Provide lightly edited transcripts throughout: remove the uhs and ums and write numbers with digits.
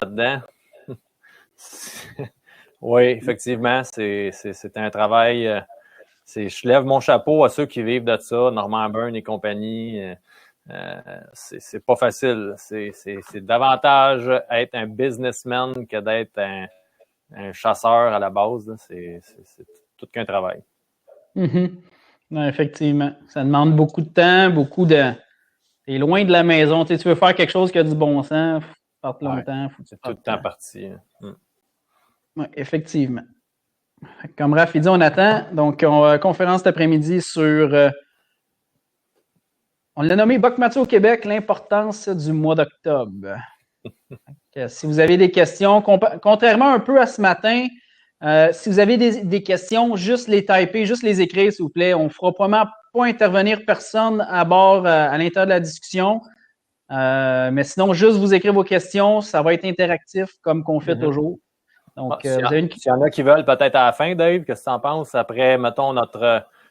là-dedans. Oui, effectivement, c'est un travail. Je lève mon chapeau à ceux qui vivent de ça, Norman Byrne et compagnie. C'est pas facile. C'est davantage être un businessman que d'être un chasseur à la base. C'est tout qu'un travail. Mm-hmm. Non, effectivement. Ça demande beaucoup de temps, T'es loin de la maison. Tu veux faire quelque chose qui a du bon sens, faut partir longtemps. C'est tout le temps parti. Oui, effectivement. Comme Raph dit, on attend. Donc, conférence cet après-midi sur... on l'a nommé Buck Mathieu au Québec, l'importance du mois d'octobre. Si vous avez des questions, contrairement un peu à ce matin, si vous avez des questions, juste les typer, juste les écrire, s'il vous plaît. On ne fera probablement pas intervenir personne à bord à l'intérieur de la discussion. Mais sinon, juste vous écrire vos questions, ça va être interactif comme qu'on fait toujours. Donc, s'il y en a qui veulent peut-être à la fin, Dave, qu'est-ce que tu en penses? Après, mettons,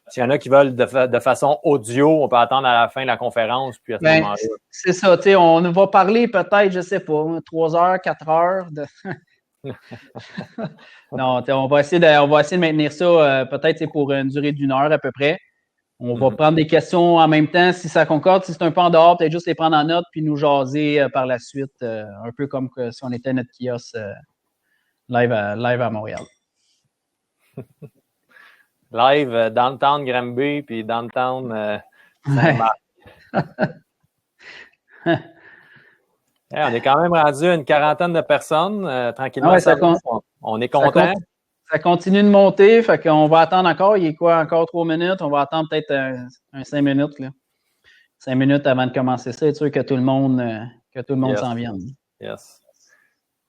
s'il y en a qui veulent de façon audio, on peut attendre à la fin de la conférence, puis à ce moment-là. C'est ça, tu sais, on va parler peut-être, je sais pas, 3 heures, 4 heures de... Non, on va essayer de maintenir ça peut-être pour une durée d'1 heure à peu près. On va prendre des questions en même temps si ça concorde. Si c'est un peu en dehors, peut-être juste les prendre en note puis nous jaser par la suite, un peu comme si on était à notre kiosque live à Montréal. Live downtown Granby puis downtown Saint-Marc. On est quand même rendu à une quarantaine de personnes. Tranquillement, on est content. Ça continue de monter, fait qu'on va attendre encore. Il est quoi? Encore 3 minutes? On va attendre peut-être un 5 minutes. Là. 5 minutes avant de commencer ça. Être sûr que tout le monde s'en vienne. Yes.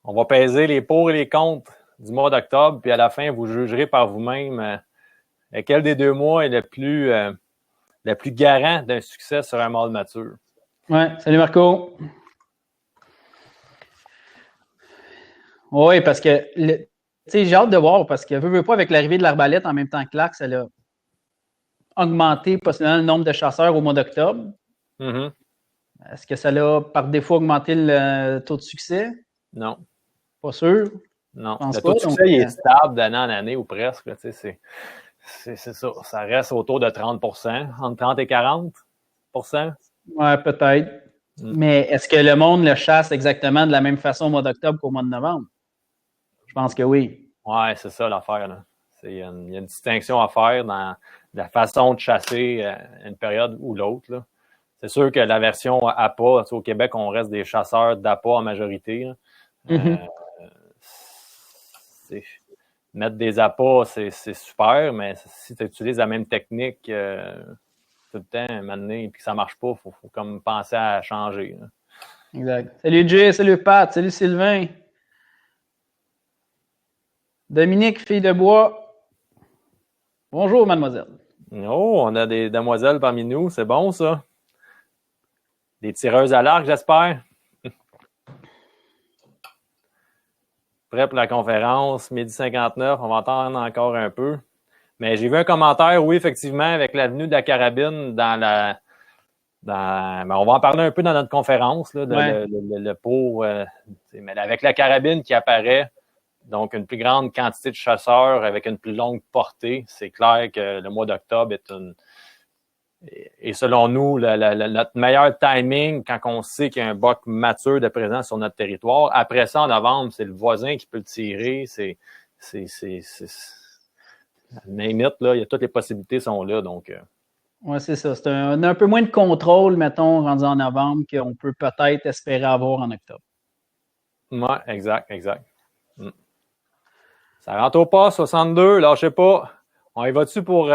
On va peser les pour et les contre du mois d'octobre, puis à la fin, vous jugerez par vous-même lequel des 2 mois est le plus garant d'un succès sur un mâle mature. Ouais, salut Marco. Oui, parce que j'ai hâte de voir, parce que veux pas, avec l'arrivée de l'arbalète en même temps que l'arc, ça a augmenté possiblement le nombre de chasseurs au mois d'octobre. Mm-hmm. Est-ce que ça a par défaut augmenté le taux de succès? Non. Pas sûr? Non. Le taux de succès, il est stable d'année en année ou presque. C'est ça. Ça reste autour de 30%, entre 30 et 40%. Oui, peut-être. Mais est-ce que le monde le chasse exactement de la même façon au mois d'octobre qu'au mois de novembre? Je pense que oui. Oui, c'est ça l'affaire. Là. Il y a une distinction à faire dans la façon de chasser une période ou l'autre. C'est sûr que la version APA, au Québec, on reste des chasseurs d'APA en majorité. Mettre des APA, c'est super, mais si tu utilises la même technique tout le temps, maintenant, et que ça ne marche pas, il faut comme penser à changer. Là. Exact. Salut Jay, salut Pat, salut Sylvain. Dominique, fille de bois. Bonjour, mademoiselle. Oh, on a des demoiselles parmi nous, c'est bon ça. Des tireuses à l'arc, j'espère. Prêt pour la conférence, 12h59, on va entendre encore un peu. Mais j'ai vu un commentaire, oui, effectivement, avec l'avenue de la carabine ben, on va en parler un peu dans notre conférence, là, le pot, mais avec la carabine qui apparaît, donc une plus grande quantité de chasseurs avec une plus longue portée, c'est clair que le mois d'octobre est selon nous notre meilleur timing quand on sait qu'il y a un buck mature de présent sur notre territoire. Après ça, en novembre, c'est le voisin qui peut le tirer. Name it, là, toutes les possibilités sont là. Donc, oui, c'est ça. On a un peu moins de contrôle, mettons, rendu en novembre, qu'on peut peut-être espérer avoir en octobre. Oui, exact. Ça rentre au pas, 62, lâchez pas. On y va-tu pour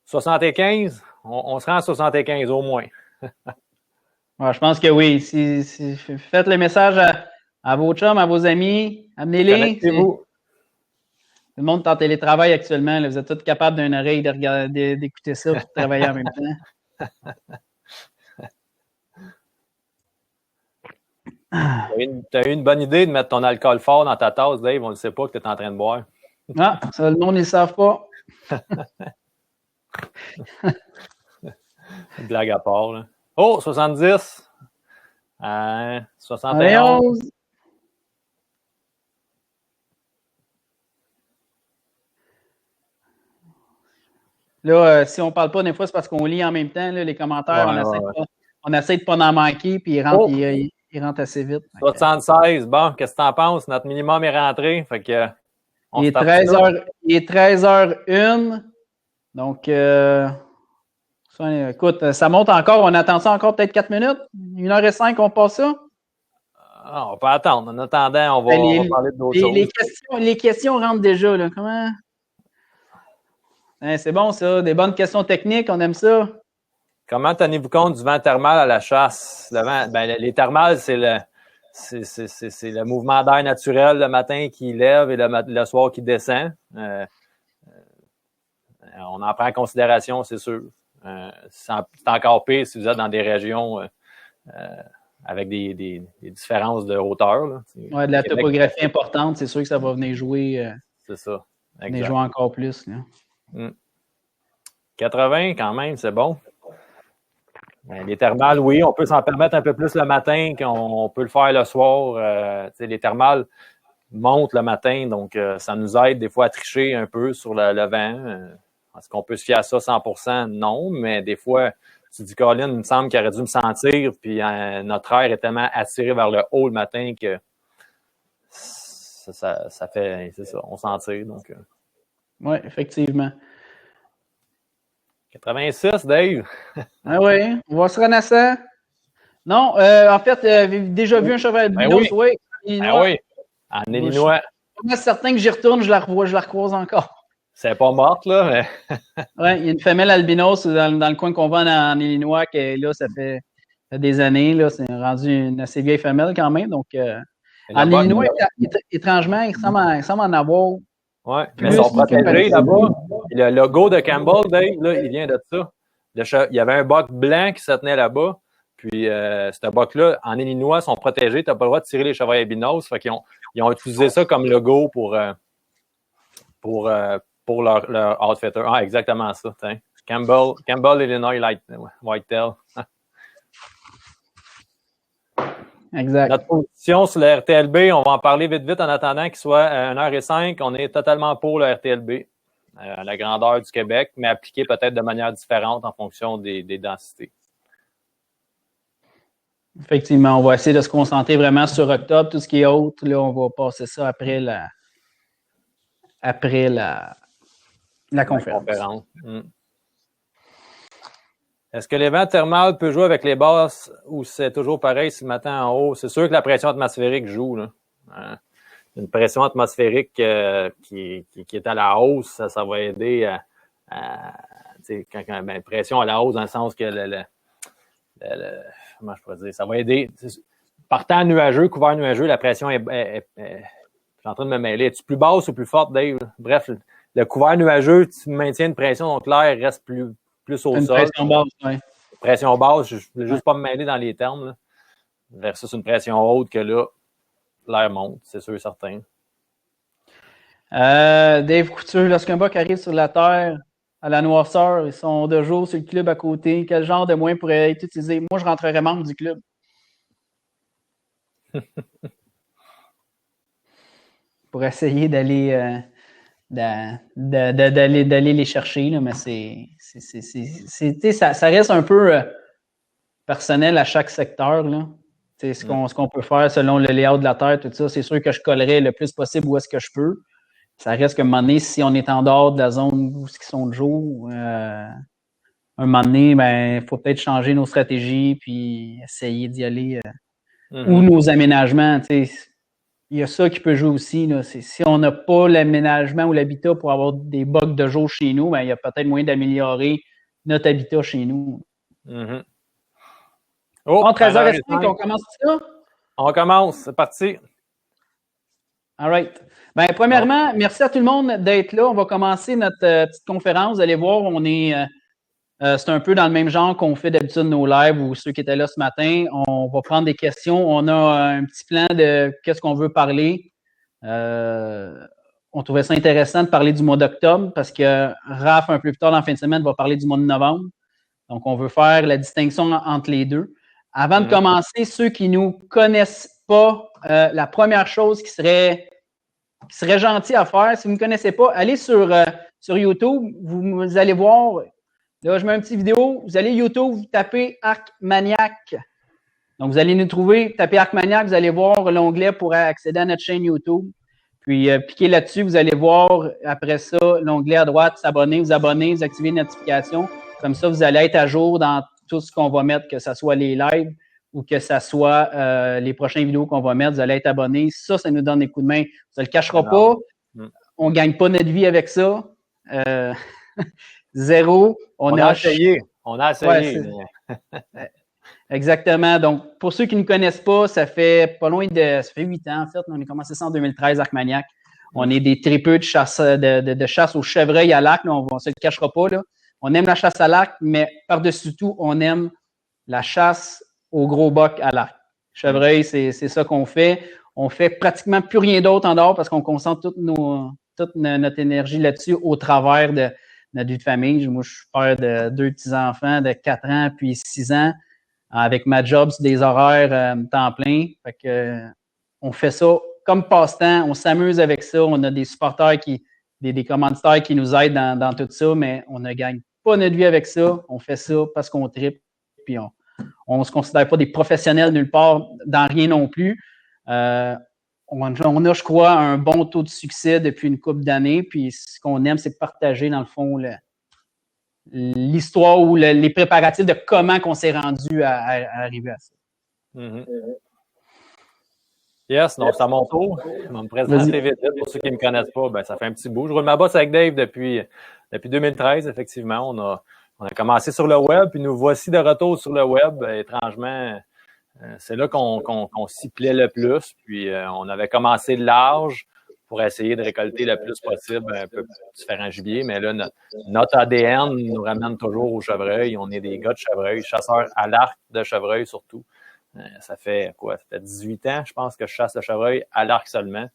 75? On se rend à 75 au moins. Ouais, je pense que oui. Faites le message à vos chums, à vos amis. Amenez-les. Connectez-vous. Le monde est en télétravail actuellement. Là, vous êtes tous capables d'une oreille d'écouter ça et de travailler en même temps. Tu as eu une bonne idée de mettre ton alcool fort dans ta tasse, Dave. On ne sait pas que tu es en train de boire. Ah, ça, le monde, ils ne le savent pas. Blague à part. Là. Oh, 70. 71. Là, si on ne parle pas, des fois, c'est parce qu'on lit en même temps là, les commentaires. On essaie de ne pas en manquer, puis il rentre assez vite. 76, bon, qu'est-ce que tu en penses? Notre minimum est rentré. Fait que, il est 13h01. Donc, écoute, ça monte encore. On attend ça encore peut-être 4 minutes. 1h05, on passe ça? Ah, on peut attendre. En attendant, on va parler d'autres choses. Les questions rentrent déjà. Là. Comment? C'est bon, ça. Des bonnes questions techniques. On aime ça. Comment tenez-vous compte du vent thermal à la chasse? Le vent, les thermales, c'est le mouvement d'air naturel le matin qui lève et le soir qui descend. On en prend en considération, c'est sûr. C'est encore pire si vous êtes dans des régions avec des différences de hauteur. Oui, de la topographie importante, c'est sûr que ça va venir jouer. C'est ça. Venir jouer encore plus. Là. 80, quand même, c'est bon. Les thermales, oui, on peut s'en permettre un peu plus le matin qu'on peut le faire le soir. Les thermales montent le matin, donc ça nous aide des fois à tricher un peu sur le vent. Est-ce qu'on peut se fier à ça 100%? Non, mais des fois, tu dis, Colin, il me semble qu'il aurait dû me sentir, puis notre air est tellement attiré vers le haut le matin que ça fait, c'est ça, on s'en tire. Oui, effectivement. 86, Dave. Ah oui, on va se renasser. Non, en fait, avez-vous déjà vu un cheval albinos? Oui. Oui, en Illinois. Je suis certain que j'y retourne, je la recroise encore. C'est pas morte, là, mais... Oui, il y a une femelle albinos dans le coin qu'on vend en Illinois, qui là, ça fait des années, là, c'est rendu une assez vieille femelle quand même. Donc, en Illinois, étrangement, il semble en avoir. Oui, mais ils sont protégés là-bas. Le logo de Campbell, Dave, là, il vient de ça. Il y avait un boc blanc qui se tenait là-bas. Puis, ce boc-là, en Illinois, sont protégés. Tu n'as pas le droit de tirer les chevreuils albinos. Fait qu'ils ont utilisé ça comme logo pour leur outfitter. Ah, exactement ça. Tiens. Campbell, Illinois Whitetail. Exact. Notre position sur le RTLB, on va en parler vite en attendant qu'il soit 1h05. On est totalement pour le RTLB, la grandeur du Québec, mais appliqué peut-être de manière différente en fonction des densités. Effectivement, on va essayer de se concentrer vraiment sur octobre. Tout ce qui est autre, là, on va passer ça après la conférence. Est-ce que les vents thermales peuvent jouer avec les basses ou c'est toujours pareil si le matin en haut? C'est sûr que la pression atmosphérique joue. Là. Une pression atmosphérique qui est à la hausse, ça va aider pression à la hausse dans le sens que comment je pourrais dire? Ça va aider. Par temps nuageux, couvert nuageux, la pression est je suis en train de me mêler. Es-tu plus basse ou plus forte, Dave? Bref, le couvert nuageux, tu maintiens une pression, donc l'air reste plus au sol. Pression basse, oui. Pression basse, je ne voulais juste pas me mêler dans les termes. Là. Versus une pression haute que là, l'air monte, c'est sûr et certain. Dave Couture, lorsqu'un buck arrive sur la terre à la noirceur, ils sont de jour sur le club à côté, quel genre de moyen pourrait être utilisé? Moi, je rentrerais membre du club. Pour essayer d'aller d'aller les chercher, là, mais ça reste un peu personnel à chaque secteur. Là. Ce qu'on peut faire selon le layout de la terre, tout ça, c'est sûr que je collerai le plus possible où est-ce que je peux. Ça reste qu'à un moment donné, si on est en dehors de la zone où ils sont de jour, un moment donné, il faut peut-être changer nos stratégies puis essayer d'y aller ou nos aménagements. Il y a ça qui peut jouer aussi. Là. Si on n'a pas l'aménagement ou l'habitat pour avoir des bugs de jour chez nous, il y a peut-être moyen d'améliorer notre habitat chez nous. Mm-hmm. 13h05, on commence ça? On commence, c'est parti. All right. Premièrement, merci à tout le monde d'être là. On va commencer notre petite conférence. Vous allez voir, on est... c'est un peu dans le même genre qu'on fait d'habitude nos lives ou ceux qui étaient là ce matin. On va prendre des questions. On a un petit plan de qu'est-ce qu'on veut parler. On trouvait ça intéressant de parler du mois d'octobre parce que Raph, un peu plus tard dans la fin de semaine, va parler du mois de novembre. Donc, on veut faire la distinction entre les deux. Avant de commencer, ceux qui ne nous connaissent pas, la première chose qui serait gentil à faire, si vous ne me connaissez pas, allez sur sur YouTube, vous allez voir, là, je mets une petite vidéo, vous allez YouTube, vous tapez Arc Maniac. Donc, vous allez nous trouver, tapez Arc Maniac, vous allez voir l'onglet pour accéder à notre chaîne YouTube. Puis, cliquez là-dessus, vous allez voir, après ça, l'onglet à droite, s'abonner, vous activez les notifications. Comme ça, vous allez être à jour dans tout ce qu'on va mettre, que ce soit les lives ou que ce soit les prochaines vidéos qu'on va mettre. Vous allez être abonné. Ça nous donne des coups de main. Ça ne le cachera pas. On ne gagne pas notre vie avec ça. Zéro. On a essayé. On a essayé. Ouais, exactement. Donc, pour ceux qui ne connaissent pas, ça fait pas loin de... Ça fait 8 ans, en fait. On a commencé ça en 2013, Arc Maniac. On est des tripeux de chasse, de chasse au chevreuil à l'arc. On ne se le cachera pas, là. On aime la chasse à l'arc, mais par-dessus tout, on aime la chasse au gros boc à l'arc. Chevreuil, c'est ça qu'on fait. On fait pratiquement plus rien d'autre en dehors parce qu'on concentre toute notre énergie là-dessus au travers de notre vie de famille. Moi, je suis père de 2 petits-enfants de 4 ans puis 6 ans. Avec ma job, c'est des horaires temps plein. Fait que, on fait ça comme passe-temps. On s'amuse avec ça. On a des supporters des commanditaires qui nous aident dans tout ça, mais on ne gagne pas notre vie avec ça. On fait ça parce qu'on tripe. Puis on ne se considère pas des professionnels nulle part, dans rien non plus. On a, je crois, un bon taux de succès depuis une couple d'années. Puis ce qu'on aime, c'est partager, dans le fond, l'histoire ou les préparatifs de comment on s'est rendu à arriver à ça. Mm-hmm. Yes, donc c'est à mon tour. Je vais me présenter vite. Pour ceux qui ne me connaissent pas, ben, ça fait un petit bout. Je roule ma bosse avec Dave depuis 2013, effectivement. On a commencé sur le web, puis nous voici de retour sur le web. Étrangement, c'est là qu'on s'y plaît le plus. Puis on avait commencé large pour essayer de récolter le plus possible un peu différents gibiers. Mais là, notre ADN nous ramène toujours au chevreuil. On est des gars de chevreuil, chasseurs à l'arc de chevreuil surtout. Ça fait quoi? Ça fait 18 ans, je pense, que je chasse le chevreuil à l'arc seulement.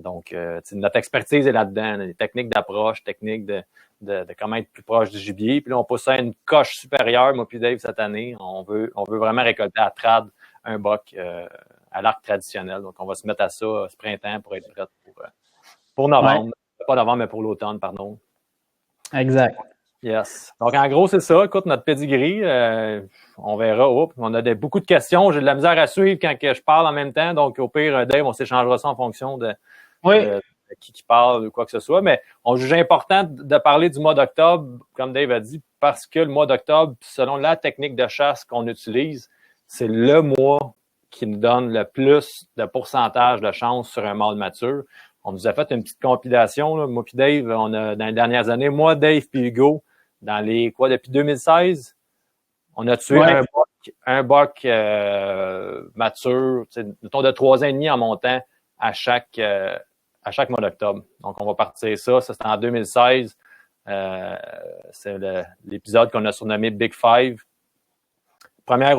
Donc, notre expertise est là-dedans. Les techniques d'approche, techniques de comment être plus proche du gibier. Puis là, on pousse ça à une coche supérieure, moi puis Dave, cette année. On veut vraiment récolter à trad un buck à l'arc traditionnel. Donc, on va se mettre à ça ce printemps pour être prêt pour novembre. Ouais. Pas novembre, mais pour l'automne, pardon. Exact. Yes. Donc, en gros, c'est ça. Écoute, notre pedigree, on verra. On a beaucoup de questions. J'ai de la misère à suivre quand je parle en même temps. Donc, au pire, Dave, on s'échangera ça en fonction de qui parle ou quoi que ce soit. Mais on juge important de parler du mois d'octobre, comme Dave a dit, parce que le mois d'octobre, selon la technique de chasse qu'on utilise, c'est le mois qui nous donne le plus de pourcentage de chance sur un mâle mature. On nous a fait une petite compilation, là. Moi puis Dave, on a, dans les dernières années, moi, Dave puis Hugo, depuis 2016, on a tué un buck mature, mettons de 3 ans et demi en montant à chaque mois d'octobre. Donc, on va partir ça. Ça, c'était en 2016. C'est l'épisode qu'on a surnommé Big Five. Première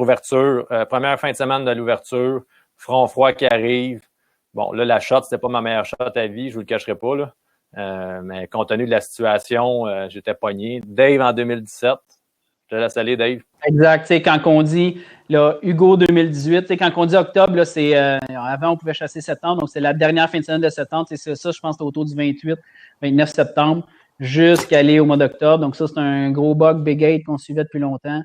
fin de semaine de l'ouverture, front froid qui arrive. Bon, là, la shot, c'était pas ma meilleure shot à vie, je vous le cacherai pas, là. Mais compte tenu de la situation, j'étais pogné. Dave en 2017. Je te laisse aller, Dave. Exact. Tu sais, quand on dit, là, Hugo 2018, tu sais, quand on dit octobre, là, c'est, avant, on pouvait chasser septembre, donc c'est la dernière fin de semaine de septembre. C'est ça, je pense, c'était autour du 28, 29 septembre, jusqu'à aller au mois d'octobre. Donc ça, c'est un gros bug Big 8 qu'on suivait depuis longtemps.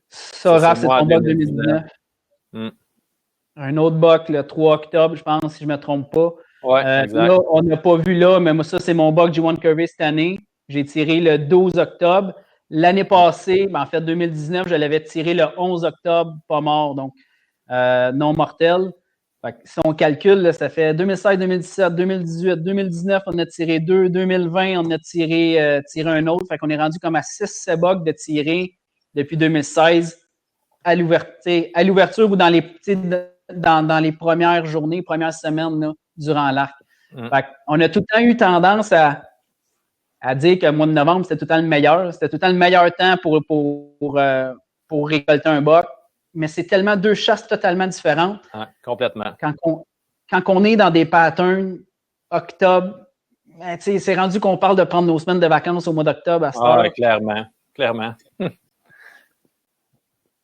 Ça, c'est ton bug 2019. Un autre buck, le 3 octobre, je pense, si je ne me trompe pas. Ouais, exact. Là, on n'a pas vu là, mais moi, ça, c'est mon buck G1 Curvy cette année. J'ai tiré le 12 octobre. L'année passée, en fait, 2019, je l'avais tiré le 11 octobre, pas mort, donc non mortel. Fait que si on calcule, là, ça fait 2016, 2017, 2018, 2019, on a tiré 2. 2020, on a tiré un autre. Fait qu'on est rendu comme à 6 bucks de tirer depuis 2016 à l'ouverture ou dans les premières journées, premières semaines là, durant l'arc. Fait qu'on a tout le temps eu tendance à dire que le mois de novembre, c'était tout le temps le meilleur. C'était tout le temps le meilleur temps pour récolter un buck. Mais c'est tellement 2 chasses totalement différentes. Ouais, complètement. Quand on est dans des patterns octobre, ben, c'est rendu qu'on parle de prendre nos semaines de vacances au mois d'octobre à cette heure. Ouais, clairement.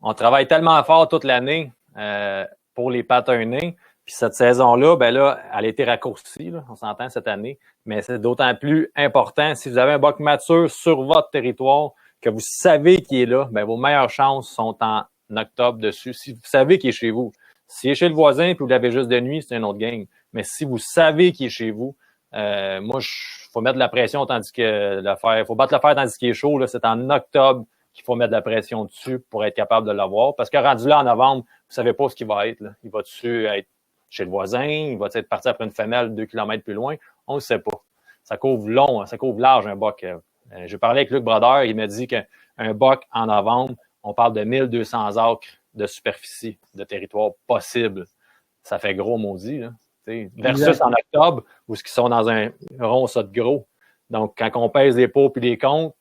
On travaille tellement fort toute l'année pour les patterner. Puis cette saison-là, ben là, elle a été raccourcie, là, on s'entend cette année, mais c'est d'autant plus important. Si vous avez un buck mature sur votre territoire, que vous savez qu'il est là, ben vos meilleures chances sont en octobre dessus. Si vous savez qu'il est chez vous. S'il est chez le voisin puis vous l'avez juste de nuit, c'est une autre game. Mais si vous savez qu'il est chez vous, faut mettre de la pression tandis que faut battre l'affaire tandis qu'il est chaud. Là, c'est en octobre qu'il faut mettre de la pression dessus pour être capable de l'avoir. Parce que rendu là en novembre, vous savez pas ce qu'il va être. Là. Il va-tu être chez le voisin? Il va être parti après une femelle 2 km plus loin? On ne sait pas. Ça couvre long, ça couvre large un buck. J'ai parlé avec Luc Brodeur, il m'a dit qu'un buck en novembre, on parle de 1200 acres de superficie, de territoire possible. Ça fait gros maudit, là. Versus en octobre, où ils sont dans un rond ça de gros. Donc, quand on pèse les pots et les comptes,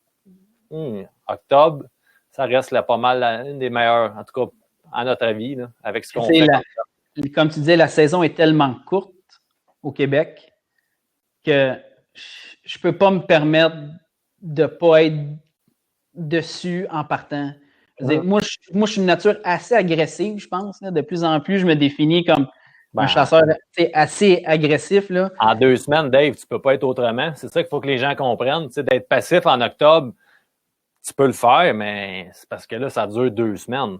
octobre, ça reste là, pas mal une des meilleures, en tout cas, à notre avis, là, avec ce qu'on fait. Comme tu disais, la saison est tellement courte au Québec que je peux pas me permettre de pas être dessus en partant. Moi, je suis une nature assez agressive, je pense. Là. De plus en plus, je me définis comme un chasseur assez agressif. Là. En 2 semaines, Dave, tu peux pas être autrement. C'est ça qu'il faut que les gens comprennent. D'être passif en octobre, tu peux le faire, mais c'est parce que là, ça dure 2 semaines.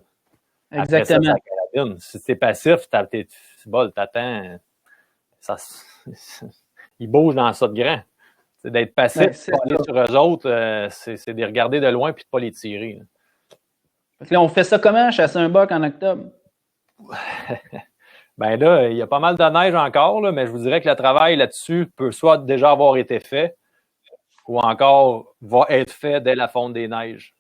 Exactement. Après ça, si t'es passif, t'attends. Ils bougent dans ça de grand. C'est d'être passif, pas aller sur eux autres, c'est de les regarder de loin puis de pas les tirer. Là, on fait ça comment, chasser un buck en octobre? Ben là, il y a pas mal de neige encore, là, mais je vous dirais que le travail là-dessus peut soit déjà avoir été fait ou encore va être fait dès la fonte des neiges.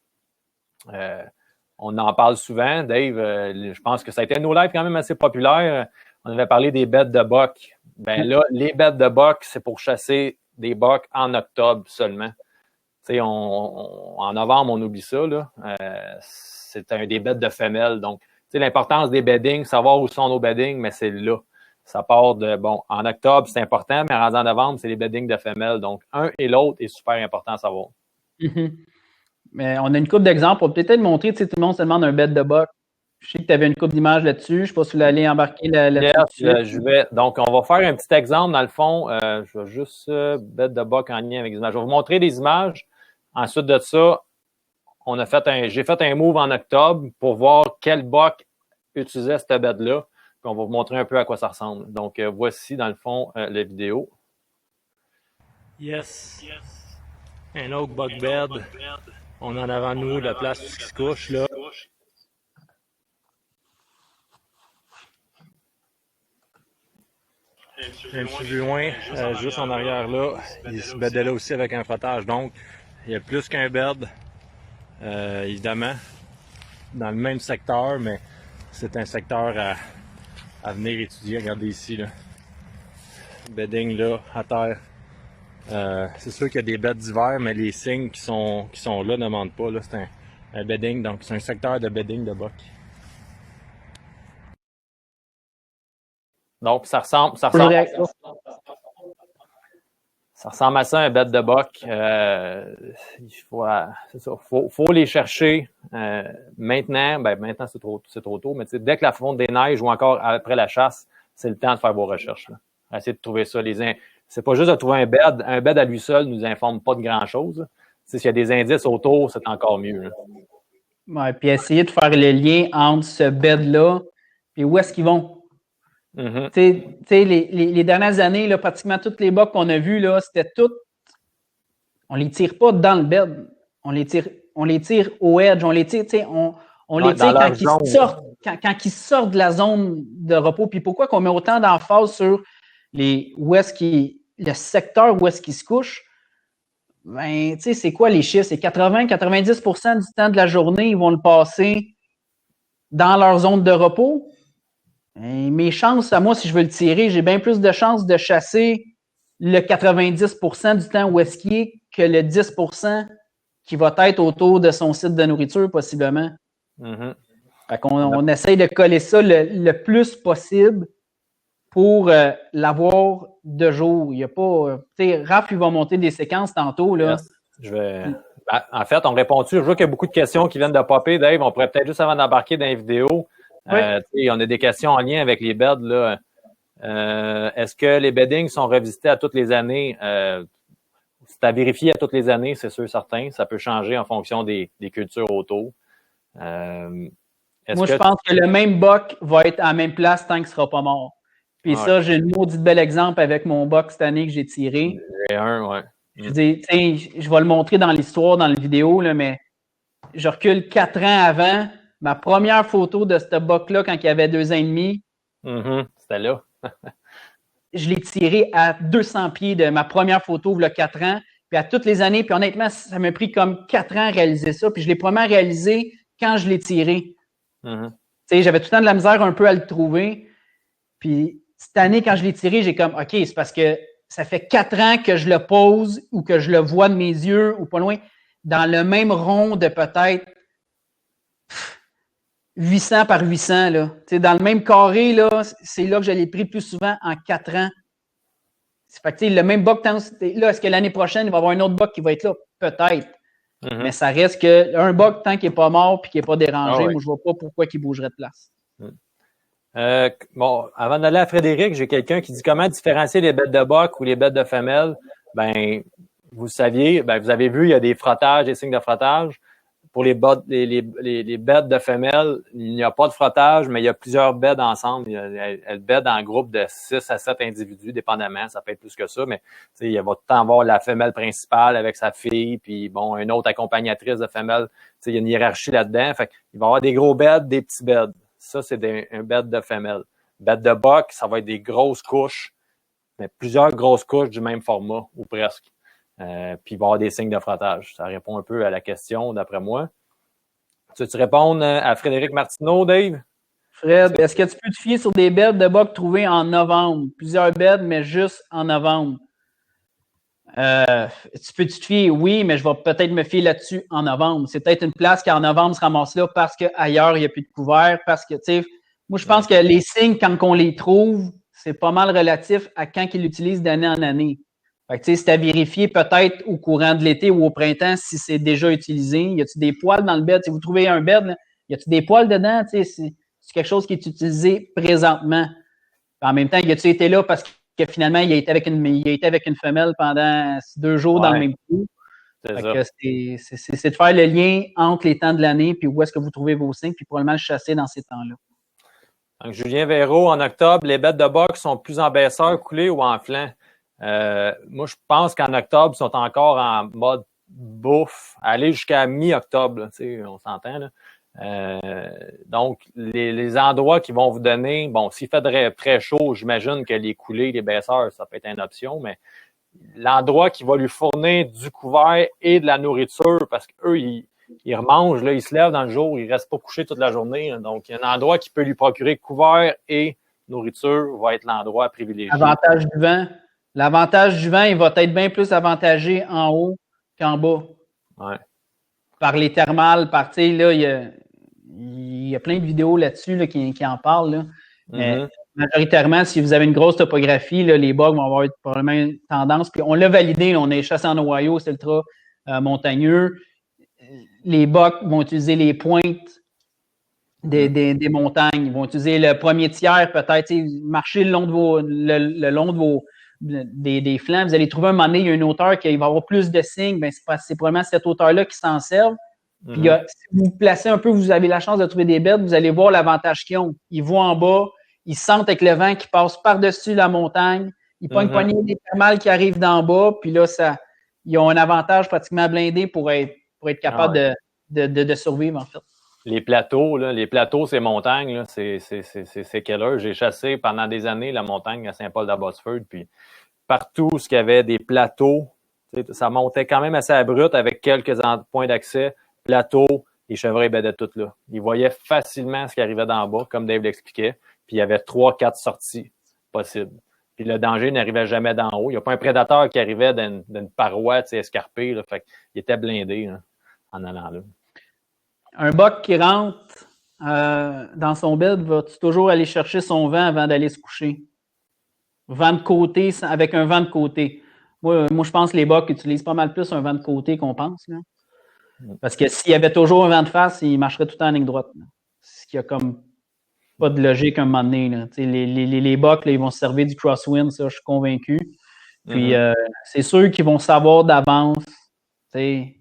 On en parle souvent, Dave. Je pense que ça a été nos lives quand même assez populaire. On avait parlé des bêtes de buck. Ben là, les bêtes de buck, c'est pour chasser des bucks en octobre seulement. En novembre, on oublie ça. Là. C'est des bêtes de femelles. Donc, l'importance des beddings, savoir où sont nos beddings, mais c'est là. Ça part de, en octobre, c'est important, mais en novembre, c'est les beddings de femelles. Donc, un et l'autre est super important à savoir. Mm-hmm. Mais on a une couple d'exemples pour peut-être montrer, tout le monde se demande un bed de buck. Je sais que tu avais une couple d'images là-dessus. Je ne sais pas si vous allez embarquer là-dessus. Yes, donc, on va faire un petit exemple. Dans le fond, je vais juste bed de buck en lien avec les images. Je vais vous montrer des images. Ensuite de ça, j'ai fait un move en octobre pour voir quel buck utilisait cette bed-là. Puis on va vous montrer un peu à quoi ça ressemble. Donc, voici, dans le fond, la vidéo. Yes. Un autre buck bed. On a en avant de nous la place qui se couche, là. Un petit peu plus loin, juste en arrière là, il se bedait là aussi avec un frottage. Donc, il y a plus qu'un bed, évidemment, dans le même secteur, mais c'est un secteur à venir étudier. Regardez ici, là. Bedding là, à terre. C'est sûr qu'il y a des beds d'hiver, mais les signes qui sont là ne mentent pas. Là. C'est un bedding, donc c'est un secteur de bedding de buck. Donc, ça ressemble à ça, un bed de buck. Il faut les chercher maintenant. Ben, maintenant, c'est trop tôt, mais dès que la fonte des neiges ou encore après la chasse, c'est le temps de faire vos recherches. Là. Essayez de trouver ça. C'est pas juste de trouver un bed. Un bed à lui seul ne nous informe pas de grand-chose. S'il y a des indices autour, c'est encore mieux. Ouais, puis essayer de faire le lien entre ce bed-là et où est-ce qu'ils vont. Mm-hmm. Les dernières années, là, pratiquement toutes les bucks qu'on a vues, là, c'était tout. On les tire pas dans le bed. On les tire au edge. On les tire, on les tire quand ils sortent de la zone de repos. Puis pourquoi qu'on met autant d'emphase sur le secteur où est-ce qu'ils se couchent? Ben, c'est quoi les chiffres? C'est 80-90% du temps de la journée, ils vont le passer dans leur zone de repos. Et mes chances, à moi, si je veux le tirer, j'ai bien plus de chances de chasser le 90% du temps où est-ce qu'il est que le 10% qui va être autour de son site de nourriture, possiblement. Mm-hmm. Fait qu'on essaye de coller ça le plus possible pour l'avoir de jour. Il n'y a pas. Raph, il va monter des séquences tantôt. Là. Yes. En fait, on répond-tu? Je vois qu'il y a beaucoup de questions qui viennent de popper, Dave. On pourrait peut-être juste avant d'embarquer dans les vidéos. Oui. On a des questions en lien avec les beds. Là. Est-ce que les beddings sont revisités à toutes les années? C'est à vérifier à toutes les années, c'est sûr, certain. Ça peut changer en fonction des cultures autour. Moi, je pense que le même buck va être à la même place tant qu'il ne sera pas mort. Puis ça, j'ai une maudite bel exemple avec mon buck cette année que j'ai tiré. J'ai un, ouais. Je dis, je vais le montrer dans l'histoire, dans la vidéo, là, mais je recule 4 ans avant. Ma première photo de ce buck-là, quand il avait 2 ans et demi, c'était là. Je l'ai tiré à 200 pieds de ma première photo, il y a 4 ans. Puis à toutes les années, puis honnêtement, ça m'a pris comme 4 ans à réaliser ça. Puis je l'ai probablement réalisé quand je l'ai tiré. J'avais tout le temps de la misère un peu à le trouver. Puis cette année, quand je l'ai tiré, j'ai comme, OK, c'est parce que ça fait 4 ans que je le pose ou que je le vois de mes yeux ou pas loin, dans le même rond de peut-être 800 par 800. Là. Dans le même carré, là, c'est là que je l'ai pris le plus souvent en 4 ans. Fait que, le même buck, là, est-ce que l'année prochaine, il va y avoir un autre buck qui va être là? Peut-être. Mais ça reste qu'un buck, tant qu'il n'est pas mort et qu'il n'est pas dérangé, moi, je ne vois pas pourquoi il bougerait de place. Bon, avant d'aller à Frédéric, j'ai quelqu'un qui dit comment différencier les bêtes de boc ou les bêtes de femelles. Ben, vous saviez, vous avez vu, il y a des frottages, des signes de frottage. Pour les bêtes de femelles, il n'y a pas de frottage, mais il y a plusieurs bêtes ensemble. Elles bêtent en groupe de 6 à 7 individus, dépendamment. Ça peut être plus que ça, mais il va tout le temps avoir la femelle principale avec sa fille, puis bon, une autre accompagnatrice de femelle. Il y a une hiérarchie là-dedans. Fait il va y avoir des gros bêtes, des petits bêtes. Ça, c'est un bête de femelle. Bête de boc, ça va être des grosses couches, mais plusieurs grosses couches du même format, ou presque. Puis il va y avoir des signes de frottage. Ça répond un peu à la question, d'après moi. Tu veux-tu répondre à Frédéric Martineau, Dave? Fred, est-ce que tu peux te fier sur des bêtes de boc trouvées en novembre? Plusieurs bêtes, mais juste en novembre. Tu peux te fier? Oui, mais je vais peut-être me fier là-dessus en novembre. C'est peut-être une place qui en novembre se ramasse là parce qu'ailleurs, il n'y a plus de couvert. Parce que, tu sais, moi, je pense que les signes, quand on les trouve, c'est pas mal relatif à quand ils l'utilisent d'année en année. Fait que, tu sais, c'est à vérifier peut-être au courant de l'été ou au printemps si c'est déjà utilisé. Y a-t-il des poils dans le bed? Si vous trouvez un bed, là, y a-t-il des poils dedans? Tu sais, c'est quelque chose qui est utilisé présentement. En même temps, y a-t-il été là parce que finalement, il a été avec une femelle pendant 2 jours dans le même coup? C'est de faire le lien entre les temps de l'année puis où est-ce que vous trouvez vos signes, puis probablement le chasser dans ces temps-là. Donc, Julien Véraud, en octobre, les bêtes de box sont plus en baisseur, coulé ou en flanc? Moi, je pense qu'en octobre, ils sont encore en mode bouffe, aller jusqu'à mi-octobre, on s'entend. Là. Donc, les endroits qui vont vous donner, bon, s'il fait très chaud, j'imagine que les coulées, les baisseurs, ça peut être une option, mais l'endroit qui va lui fournir du couvert et de la nourriture, parce qu'eux, ils remangent, là, ils se lèvent dans le jour, ils restent pas couchés toute la journée. Là. Donc, il y a un endroit qui peut lui procurer couvert et nourriture va être l'endroit privilégié. Avantage du vent. L'avantage du vent, il va être bien plus avantagé en haut qu'en bas. Ouais. Par les thermales, par, tu sais, là, il y a plein de vidéos là-dessus là, qui en parlent. Là. Mais majoritairement, si vous avez une grosse topographie, là, les bugs vont avoir probablement une tendance. Puis on l'a validé, là, on est chassé en Ohio, c'est ultra montagneux. Les bugs vont utiliser les pointes des montagnes. Ils vont utiliser le premier tiers, peut-être, marcher le long de vos des flancs. Vous allez trouver un moment donné, il y a une hauteur qui va avoir plus de signes. Ben, c'est probablement cette hauteur-là qui s'en sert. Puis, si vous vous placez un peu, vous avez la chance de trouver des bêtes, vous allez voir l'avantage qu'ils ont. Ils vont en bas, ils sentent avec le vent qui passe par-dessus la montagne, ils pognent poignées des thermales qui arrivent d'en bas, puis là, ils ont un avantage pratiquement blindé pour être capable de survivre, en fait. Les plateaux, ces montagnes, là, c'est killer. J'ai chassé pendant des années la montagne à Saint-Paul-d'Abbotsford, puis partout où il y avait des plateaux, ça montait quand même assez abrupt avec quelques points d'accès, plateaux, les chevreuils bédaient toutes là. Ils voyaient facilement ce qui arrivait d'en bas, comme Dave l'expliquait, puis il y avait 3-4 sorties possibles. Puis le danger n'arrivait jamais d'en haut. Il n'y a pas un prédateur qui arrivait d'une paroi escarpée, là, fait qu'il était blindé là, en allant là. Un buck qui rentre dans son bed, va-tu toujours aller chercher son vent avant d'aller se coucher? Vent de côté, avec un vent de côté. Moi, je pense que les bucks utilisent pas mal plus un vent de côté qu'on pense. Là. Parce que s'il y avait toujours un vent de face, il marcherait tout le temps en ligne droite. Là. Ce qui a comme pas de logique à un moment donné. Là. Les bucks, là, ils vont se servir du crosswind, ça, je suis convaincu. Puis, c'est sûr qu'ils vont savoir d'avance. Ils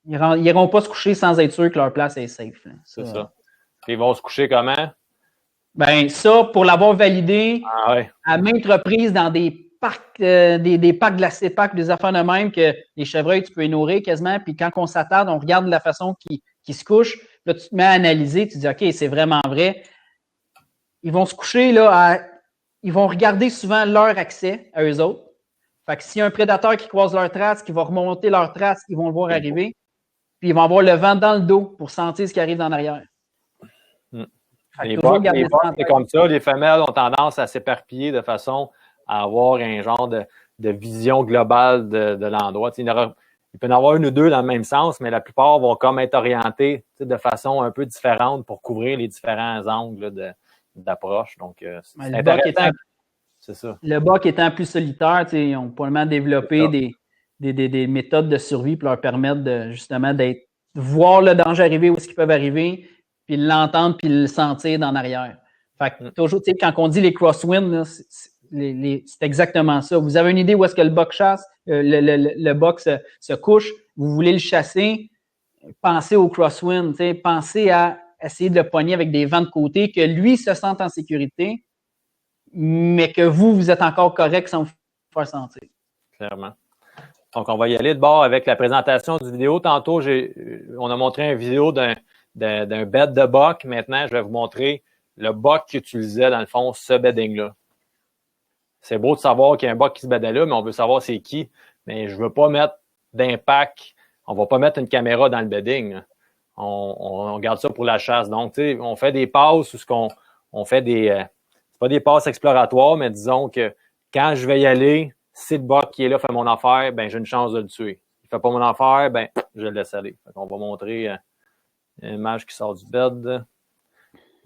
n'iront pas se coucher sans être sûr que leur place est safe. Là. C'est ça. Ils vont se coucher comment? Ben, ça, pour l'avoir validé à maintes reprises dans des parcs, des parcs glacés, des affaires de même, que les chevreuils, tu peux les nourrir quasiment. Puis quand on s'attarde, on regarde la façon qu'ils se couchent. Là, tu te mets à analyser, tu te dis, OK, c'est vraiment vrai. Ils vont se coucher, là, ils vont regarder souvent leur accès à eux autres. Fait que s'il y a un prédateur qui croise leur trace, qui va remonter leur trace, ils vont le voir arriver. Puis ils vont avoir le vent dans le dos pour sentir ce qui arrive en arrière. Les bucks, c'est comme ça. Les femelles ont tendance à s'éparpiller de façon à avoir un genre de vision globale de l'endroit. Il peut y en avoir une ou deux dans le même sens, mais la plupart vont comme être orientés de façon un peu différente pour couvrir les différents angles d'approche. Donc, c'est intéressant. C'est ça. Le buck étant plus solitaire, ils ont probablement développé des méthodes de survie pour leur permettre justement de voir le danger arriver, où est-ce qu'ils peuvent arriver, puis l'entendre, puis le sentir d'en arrière. Fait que toujours, quand on dit les crosswinds, c'est exactement ça. Vous avez une idée où est-ce que le buck chasse, le buck se couche, vous voulez le chasser, pensez au crosswind, pensez à essayer de le pogner avec des vents de côté, que lui se sente en sécurité, mais que vous êtes encore correct sans vous faire sentir. Clairement. Donc, on va y aller de bord avec la présentation du vidéo. Tantôt, on a montré une vidéo d'un bed de buck. Maintenant, je vais vous montrer le buck qui utilisait, dans le fond, ce bedding-là. C'est beau de savoir qu'il y a un buck qui se beddait là, mais on veut savoir c'est qui. Mais je veux pas mettre d'impact. On va pas mettre une caméra dans le bedding. On garde ça pour la chasse. Donc, tu sais, on fait des passes où on fait c'est pas des passes exploratoires, mais disons que quand je vais y aller, si le buck qui est là fait mon affaire, ben j'ai une chance de le tuer. Il fait pas mon affaire, ben je le laisse aller. On va montrer une image qui sort du bed. Là,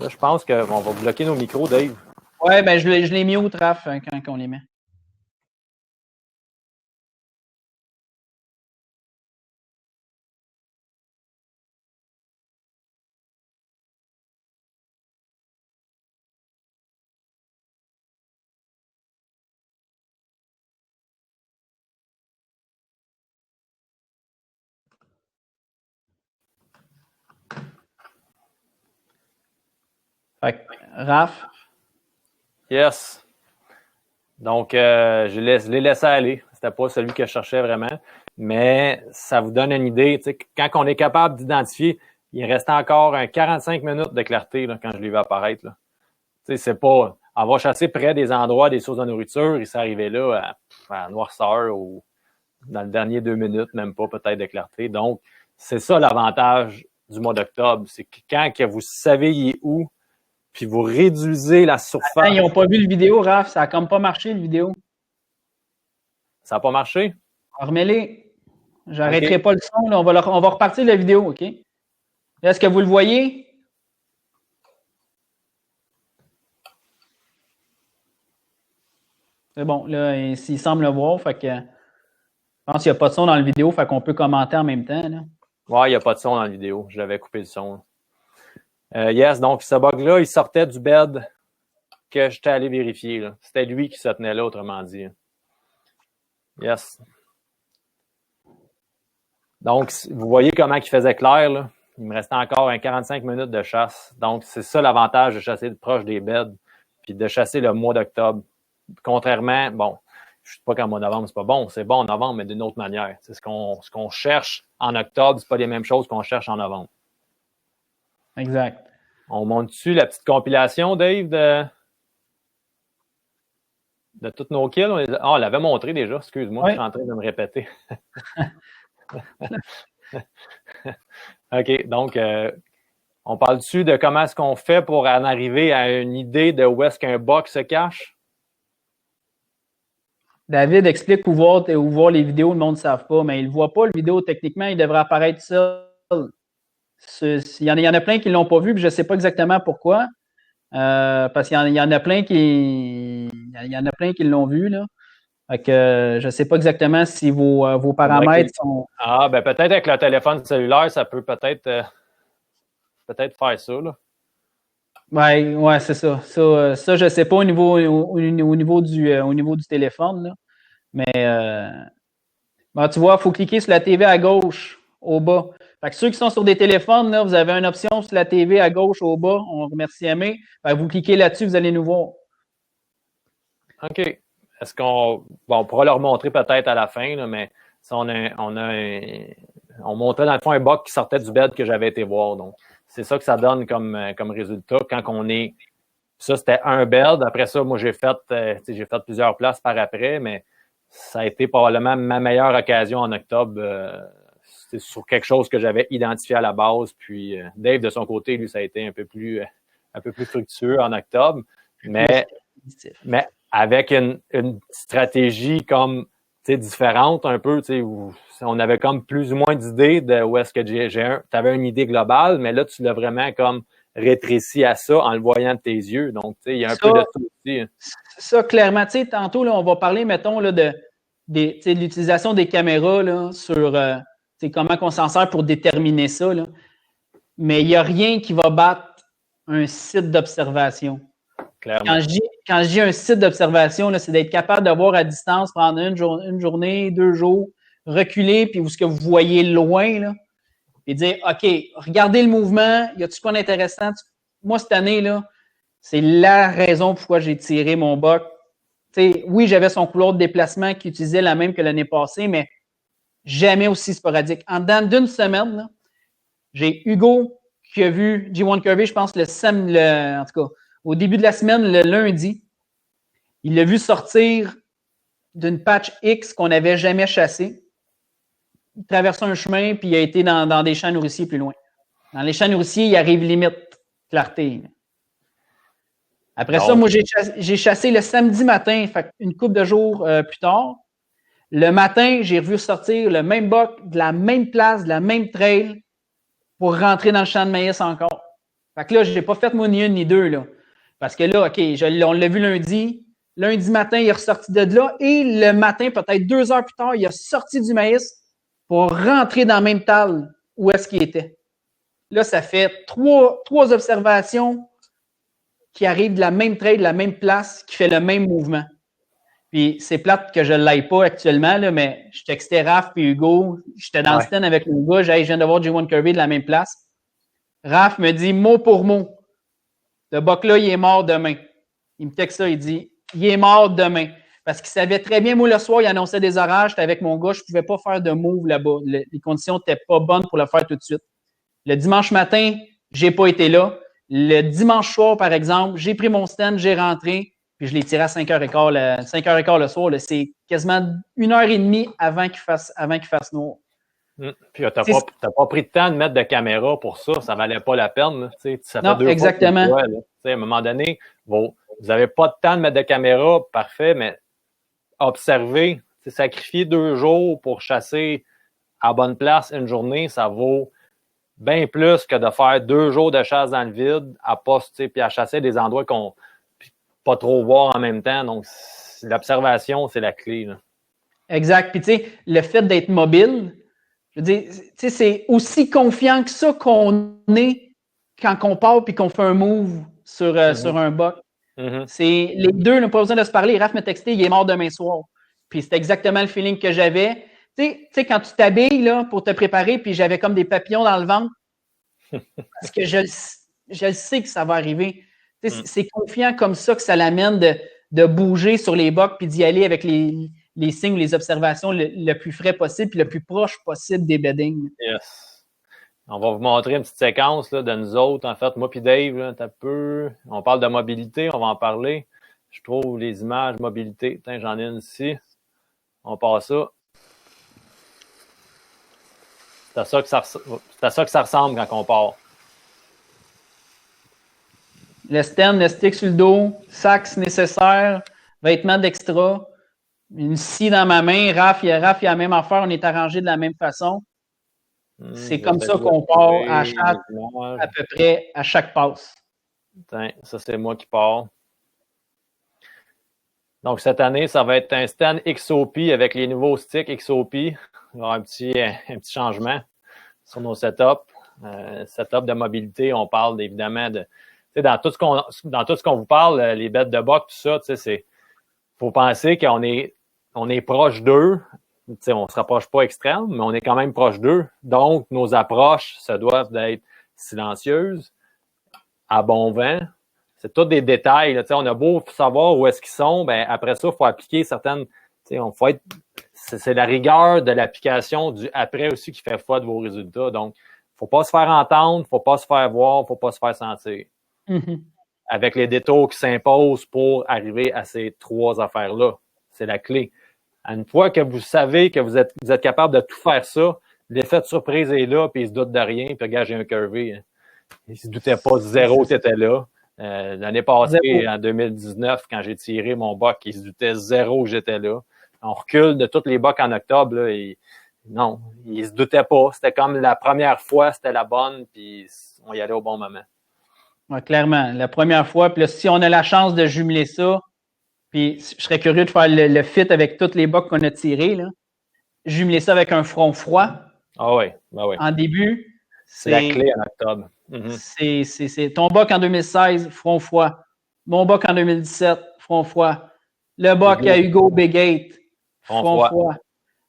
je pense qu'on va bloquer nos micros, Dave. Ouais, ben je l'ai mis au traf quand on les met. Fait que, Raph. Yes. Donc, je l'ai laissé aller. C'était pas celui que je cherchais vraiment. Mais ça vous donne une idée. Quand on est capable d'identifier, il restait encore 45 minutes de clarté là, quand je l'ai vu apparaître. Là. C'est pas avoir chassé près des endroits, des sources de nourriture, il s'est arrivé là à noirceur ou dans le dernier 2 minutes, même pas peut-être de clarté. Donc, c'est ça l'avantage du mois d'octobre. C'est que quand que vous savez il est où, puis vous réduisez la surface. Attends, ils n'ont pas vu le vidéo, Raph. Ça n'a comme pas marché, le vidéo. Ça n'a pas marché? Remets-les. J'arrêterai pas le son. Là. On va repartir la vidéo, OK? Est-ce que vous le voyez? C'est bon. Là, il semble le voir. Fait que, je pense qu'il n'y a pas de son dans la vidéo. Fait qu'on peut commenter en même temps. Là. Ouais, il n'y a pas de son dans la vidéo. Je l'avais coupé le son. Yes, donc ce bug-là, il sortait du bed que j'étais allé vérifier. Là. C'était lui qui se tenait là, autrement dit. Yes. Donc, vous voyez comment il faisait clair, là. Il me restait encore 45 minutes de chasse. Donc, c'est ça l'avantage de chasser proche des beds, puis de chasser le mois d'octobre. Contrairement, bon, je ne sais pas qu'en mois de novembre, c'est pas bon. C'est bon en novembre, mais d'une autre manière. C'est ce qu'on cherche en octobre, c'est pas les mêmes choses qu'on cherche en novembre. Exact. On monte-tu la petite compilation, Dave, de toutes nos kills? On l'avait montré déjà, excuse-moi, oui. Je suis en train de me répéter. OK, donc, on parle-tu de comment est-ce qu'on fait pour en arriver à une idée de où est-ce qu'un buck se cache? David explique où voir les vidéos, le monde ne savent pas, mais il ne voit pas le vidéo. Techniquement, il devrait apparaître seul. Il y en a plein qui ne l'ont pas vu, puis je ne sais pas exactement pourquoi. Parce qu'il y en a plein qui l'ont vu, là. Fait que je ne sais pas exactement si vos paramètres sont. Ah, ben peut-être avec le téléphone cellulaire, ça peut peut-être faire ça, là. Ouais, c'est ça. Ça, je sais pas au niveau du téléphone, là. Mais tu vois, il faut cliquer sur la TV à gauche, au bas. Fait que ceux qui sont sur des téléphones, là, vous avez une option sur la TV à gauche, au bas. On remercie Aimé. Fait que vous cliquez là-dessus, vous allez nous voir. OK. Est-ce qu'on on pourra leur montrer peut-être à la fin, là, mais ça, on montrait dans le fond un bug qui sortait du bed que j'avais été voir. Donc, c'est ça que ça donne comme résultat quand on est. Ça, c'était un bed. Après ça, moi, j'ai fait plusieurs places par après, mais ça a été probablement ma meilleure occasion en octobre. C'était sur quelque chose que j'avais identifié à la base. Puis Dave, de son côté, lui, ça a été un peu plus fructueux en octobre. Mais avec une stratégie comme différente un peu, où on avait comme plus ou moins d'idées de où est-ce que tu avais une idée globale, mais là, tu l'as vraiment comme rétréci à ça en le voyant de tes yeux. Donc, il y a un peu de ça aussi. Ça, clairement, tantôt, là, on va parler, mettons, là, de l'utilisation des caméras là, sur comment on s'en sert pour déterminer ça. Là. Mais il n'y a rien qui va battre un site d'observation. Quand je dis un site d'observation, c'est d'être capable de voir à distance pendant une journée, 2 jours, reculer, puis où ce que vous voyez loin, là, et dire, OK, regardez le mouvement, y a-t-il quoi d'intéressant? Moi, cette année, là, c'est la raison pourquoi j'ai tiré mon buck. Oui, j'avais son couloir de déplacement qui utilisait la même que l'année passée, mais jamais aussi sporadique. En dedans d'une semaine, là, j'ai Hugo qui a vu G1 Curvy, je pense, en tout cas, au début de la semaine, le lundi. Il l'a vu sortir d'une patch X qu'on n'avait jamais chassée. Il traverse un chemin, puis il a été dans des champs nourriciers plus loin. Dans les champs nourriciers, il arrive limite clarté. Après ça, moi, j'ai chassé le samedi matin, fait une couple de jours plus tard. Le matin, j'ai revu sortir le même buck, de la même place, de la même trail, pour rentrer dans le champ de maïs encore. Fait que là, je n'ai pas fait moi ni une ni deux, là. Parce que là, OK, on l'a vu lundi. Lundi matin, il est ressorti de là. Et le matin, peut-être 2 heures plus tard, il a sorti du maïs pour rentrer dans la même table où est-ce qu'il était. Là, ça fait trois observations qui arrivent de la même trade, de la même place, qui fait le même mouvement. Puis c'est plate que je ne l'aille pas actuellement, là, mais je textais Raph et Hugo. J'étais dans le stand avec le gars. Je viens de voir G1 Curvy de la même place. Raph me dit mot pour mot, le buck-là, il est mort demain. Il me texte ça, il dit, il est mort demain. Parce qu'il savait très bien, moi, le soir, il annonçait des orages. J'étais avec mon gars, je ne pouvais pas faire de move là-bas. Les conditions n'étaient pas bonnes pour le faire tout de suite. Le dimanche matin, je n'ai pas été là. Le dimanche soir, par exemple, j'ai pris mon stand, j'ai rentré, puis je l'ai tiré à 5h15 le soir. C'est quasiment 1h30 avant qu'il fasse noir. Puis tu n'as pas pris de temps de mettre de caméra pour ça. Ça ne valait pas la peine. Ça non, exactement. Fois, à un moment donné, vous n'avez pas de temps de mettre de caméra, parfait, mais observer, sacrifier 2 jours pour chasser à bonne place une journée, ça vaut bien plus que de faire 2 jours de chasse dans le vide puis à chasser des endroits qu'on pas trop voir en même temps. Donc, l'observation, c'est la clé. Là. Exact. Puis, le fait d'être mobile, je veux dire, c'est aussi confiant que ça qu'on est quand on part puis qu'on fait un move sur un buck. C'est les deux, n'ont pas besoin de se parler. Raph m'a texté, il est mort demain soir. Puis c'est exactement le feeling que j'avais. Tu sais, quand tu t'habilles là, pour te préparer, puis j'avais comme des papillons dans le ventre, parce que je le sais que ça va arriver. C'est confiant comme ça que ça l'amène de bouger sur les bucks puis d'y aller avec les signes, les observations le plus frais possible puis le plus proche possible des beddings. Yes. On va vous montrer une petite séquence là, de nous autres. En fait, moi puis Dave, là, on parle de mobilité, on va en parler. Je trouve les images mobilité. Tiens, j'en ai une ici. On passe ça. C'est à ça que ça ressemble quand on part. Le stand, le stick sur le dos, sacs nécessaires, vêtements d'extra, une scie dans ma main. Raph, il y a la même affaire, on est arrangé de la même façon. C'est comme ça qu'on part à peu près à chaque passe. Tiens, ça, c'est moi qui pars. Donc, cette année, ça va être un stand XOP avec les nouveaux sticks XOP. Il va y avoir un petit changement sur nos setups. Setup de mobilité, on parle évidemment dans tout ce qu'on vous parle, les bêtes de boc, tout ça, faut penser qu'on est proche d'eux. On ne se rapproche pas extrême, mais on est quand même proche d'eux. Donc, nos approches se doivent d'être silencieuses, à bon vent. C'est tous des détails. Là, on a beau savoir où est-ce qu'ils sont, ben après ça, il faut appliquer certaines. C'est la rigueur de l'application du après aussi qui fait foi de vos résultats. Donc, faut pas se faire entendre, faut pas se faire voir, faut pas se faire sentir. Mm-hmm. Avec les détours qui s'imposent pour arriver à ces 3 affaires-là. C'est la clé. Une fois que vous savez que vous êtes capable de tout faire ça, l'effet de surprise est là, puis il se doute de rien, puis regarde, j'ai un curvé. Hein. Il se doutait pas, 0, t'étais là. L'année passée, 0. En 2019, quand j'ai tiré mon buck, il se doutait 0 que j'étais là. On recule de tous les bucks en octobre, là, non, il se doutait pas. C'était comme la première fois, c'était la bonne, puis on y allait au bon moment. Ouais, clairement, la première fois. Puis là, si on a la chance de jumeler ça, puis je serais curieux de faire le fit avec toutes les bucks qu'on a tirés, là. Jumeler ça avec un front froid. Ah oui, ben oui. En début. C'est la clé en octobre. Mm-hmm. C'est ton buck en 2016, front froid. Mon buck en 2017, front froid. Le buck à Hugo Big 8, front froid.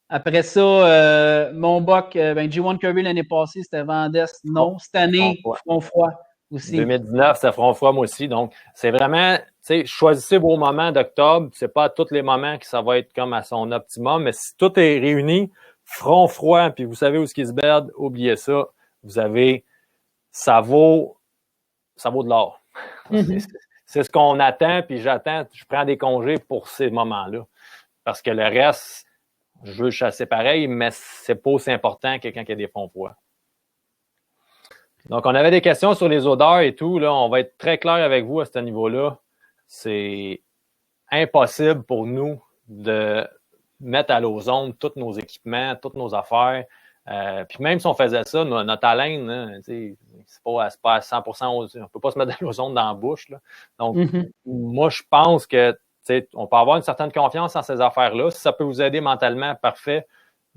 Après ça, mon buck, G1 Kirby l'année passée, c'était Vendès. Non, cette année, front froid aussi. 2019, c'était front froid, moi aussi. Donc, c'est vraiment, choisissez vos moments d'octobre. C'est pas à tous les moments que ça va être comme à son optimum, mais si tout est réuni, front froid, puis vous savez où ce qui se berde, oubliez ça. Vous avez, ça vaut de l'or. Mm-hmm. C'est ce qu'on attend, puis je prends des congés pour ces moments-là. Parce que le reste, je veux chasser pareil, mais c'est pas aussi important que quand il y a des fonds froids. Donc, on avait des questions sur les odeurs et tout. Là, on va être très clair avec vous à ce niveau-là. C'est impossible pour nous de mettre à l'ozone tous nos équipements, toutes nos affaires. Puis même si on faisait ça, notre haleine, hein, c'est pas à 100%, on peut pas se mettre de l'ozone dans la bouche. Là. Donc, moi, je pense que on peut avoir une certaine confiance en ces affaires-là. Si ça peut vous aider mentalement, parfait.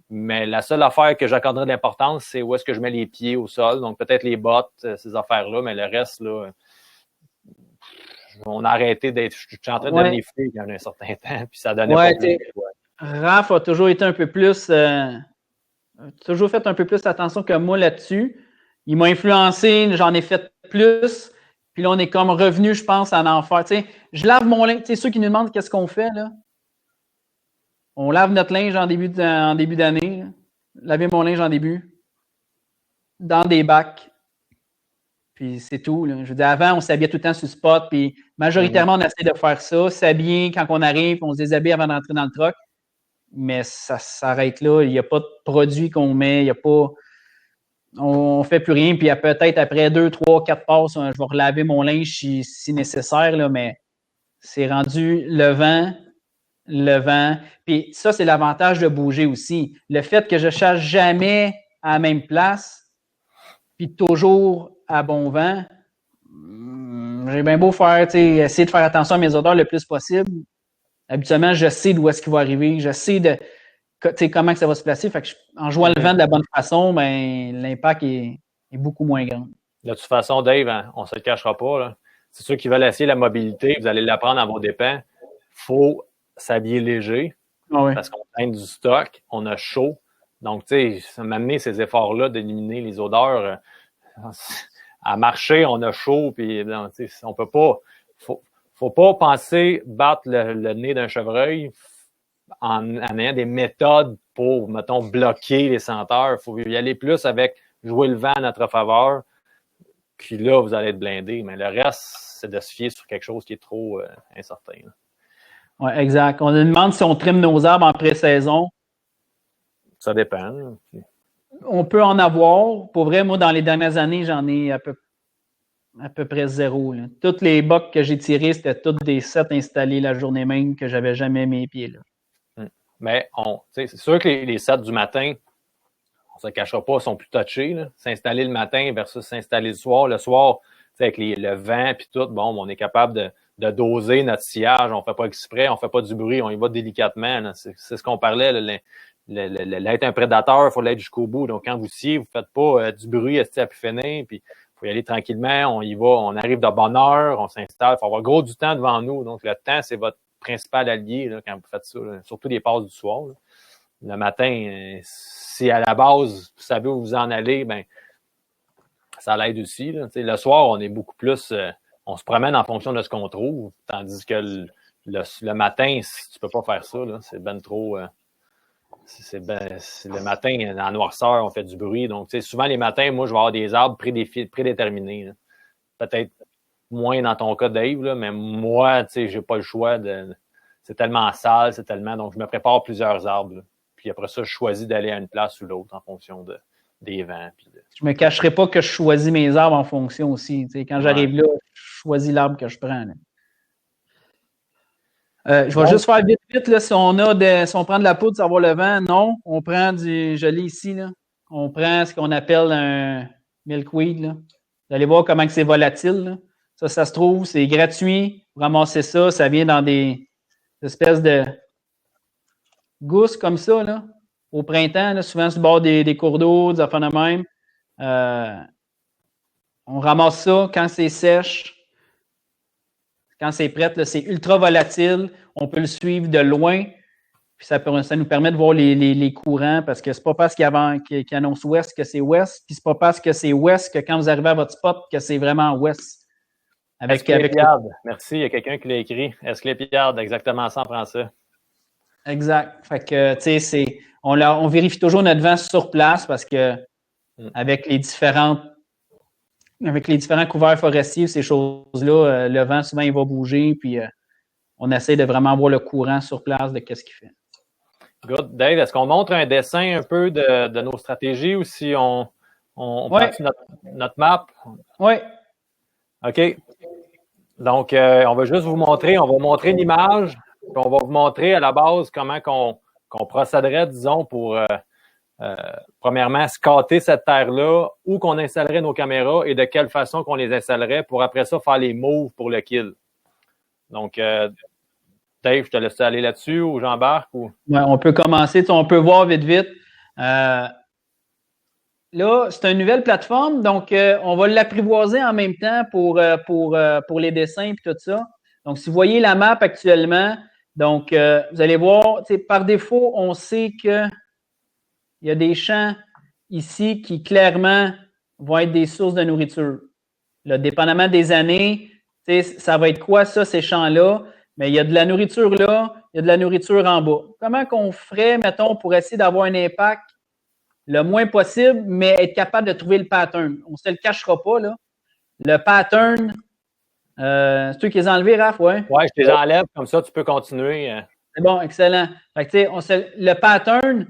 Mais la seule affaire que j'accorderais de l'importance, c'est où est-ce que je mets les pieds au sol. Donc, peut-être les bottes, ces affaires-là, mais le reste, là, on a arrêté d'être... Je suis en train de devenir fou il y a un certain temps, puis ça donnait pas plus. Raph a toujours été un peu plus... toujours fait un peu plus attention que moi là-dessus. Il m'a influencé, j'en ai fait plus. Puis là, on est comme revenu, je pense, à en faire. T'sais, je lave mon linge. Ceux qui nous demandent qu'est-ce qu'on fait, là. On lave notre linge en début d'année. Là. Laver mon linge en début. Dans des bacs. Puis c'est tout. Là. Je veux dire, avant, on s'habillait tout le temps sur le spot. Puis majoritairement, on essaie de faire ça. S'habiller quand on arrive, on se déshabille avant d'entrer dans le truck. Mais ça s'arrête là. Il n'y a pas de produit qu'on met. Il n'y a pas... On ne fait plus rien. Puis peut-être après 2, 3, 4 passes, je vais relaver mon linge si nécessaire. Là, mais c'est rendu le vent. Puis ça, c'est l'avantage de bouger aussi. Le fait que je chasse jamais à la même place, puis toujours à bon vent, j'ai bien beau faire, essayer de faire attention à mes odeurs le plus possible. Habituellement, je sais d'où est-ce qu'il va arriver. Je sais comment que ça va se placer. Fait que en jouant le vent de la bonne façon, ben, l'impact est beaucoup moins grand. De toute façon, Dave, hein, on ne se le cachera pas. Là. C'est ceux qui veulent essayer la mobilité, vous allez l'apprendre à vos dépens. Il faut s'habiller léger parce qu'on traîne du stock, on a chaud. Donc, tu sais, m'amener ces efforts-là d'éliminer les odeurs. À marcher, on a chaud, puis on peut pas. Faut pas penser battre le nez d'un chevreuil en ayant des méthodes pour, mettons, bloquer les senteurs. Il faut y aller plus avec jouer le vent à notre faveur. Puis là, vous allez être blindé. Mais le reste, c'est de se fier sur quelque chose qui est trop incertain. Oui, exact. On nous demande si on trime nos arbres en pré-saison. Ça dépend. On peut en avoir. Pour vrai, moi, dans les dernières années, j'en ai à peu près 0. Là. Toutes les bocs que j'ai tirés, c'était toutes des sets installés la journée même que j'avais jamais mes pieds là. Mais c'est sûr que les sets du matin, on ne se cachera pas, sont plus touchés. Là. S'installer le matin versus s'installer le soir. Le soir, avec le vent et tout, bon, on est capable de doser notre sillage. On ne fait pas exprès, on ne fait pas du bruit, on y va délicatement. Là. C'est ce qu'on parlait. Là, l'être un prédateur, il faut l'être jusqu'au bout. Donc, quand vous sciez, vous ne faites pas du bruit à pu finir. Puis, faut y aller tranquillement, on y va, on arrive de bonne heure, on s'installe, il faut avoir gros du temps devant nous. Donc, le temps, c'est votre principal allié là, quand vous faites ça, là, surtout les passes du soir. Là. Le matin, si à la base, vous savez où vous en allez, ben ça l'aide aussi. Là. Le soir, on est beaucoup plus... on se promène en fonction de ce qu'on trouve, tandis que le matin, tu peux pas faire ça. Là. C'est ben trop... le matin, en noirceur, on fait du bruit. Donc, souvent, les matins, moi, je vais avoir des arbres prédéterminés. Là. Peut-être moins dans ton cas, Dave, là, mais moi, j'ai pas le choix de... C'est tellement sale, c'est tellement... Donc, je me prépare plusieurs arbres. Là. Puis après ça, je choisis d'aller à une place ou l'autre en fonction des vents. Je me cacherai pas que je choisis mes arbres en fonction aussi. Quand j'arrive là, je choisis l'arbre que je prends. Je vais juste faire vite, là, si on prend de la poudre, savoir le vent. Non, on prend je l'ai ici, là. On prend ce qu'on appelle un milkweed. Là. Vous allez voir comment c'est volatile. Là. Ça se trouve, c'est gratuit. Vous ramassez ça, ça vient dans des espèces de gousses comme ça, là, au printemps, là, souvent sur le bord des cours d'eau, des affaires de même. On ramasse ça quand c'est sèche. Quand c'est prêt, là, c'est ultra volatile. On peut le suivre de loin. Puis ça nous permet de voir les courants parce que c'est pas parce qu'il annonce ouest que c'est ouest. Puis c'est pas parce que c'est ouest que quand vous arrivez à votre spot que c'est vraiment ouest. Esclépiade. Merci, il y a quelqu'un qui l'a écrit. Esclépiade, exactement ça en français. Exact. Fait que, tu sais, on vérifie toujours notre vent sur place parce que avec les différents couverts forestiers, ces choses-là, le vent, souvent, il va bouger, puis on essaie de vraiment voir le courant sur place de qu'est-ce qu'il fait. Good. Dave, est-ce qu'on montre un dessin un peu de nos stratégies ou si on prend notre map? Oui. OK. Donc, on va juste vous montrer, on va montrer l'image, puis on va vous montrer à la base comment qu'on procéderait, disons, pour... premièrement, scatter cette terre-là, où qu'on installerait nos caméras et de quelle façon qu'on les installerait pour après ça faire les moves pour le kill. Donc, Dave, je te laisse aller là-dessus ou j'embarque? Ou... Ouais, on peut commencer, on peut voir vite. Là, c'est une nouvelle plateforme, donc on va l'apprivoiser en même temps pour les dessins et tout ça. Donc, si vous voyez la map actuellement, donc vous allez voir, par défaut, on sait que il y a des champs ici qui, clairement, vont être des sources de nourriture. Là, dépendamment des années, ça va être quoi, ça, ces champs-là? Mais il y a de la nourriture là, il y a de la nourriture en bas. Comment qu'on ferait, mettons, pour essayer d'avoir un impact le moins possible, mais être capable de trouver le pattern? On ne se le cachera pas, là. Le pattern, c'est toi qui les as enlevés, Raph, ouais? Oui, je les enlève, comme ça, tu peux continuer. C'est bon, excellent. Fait que, le pattern...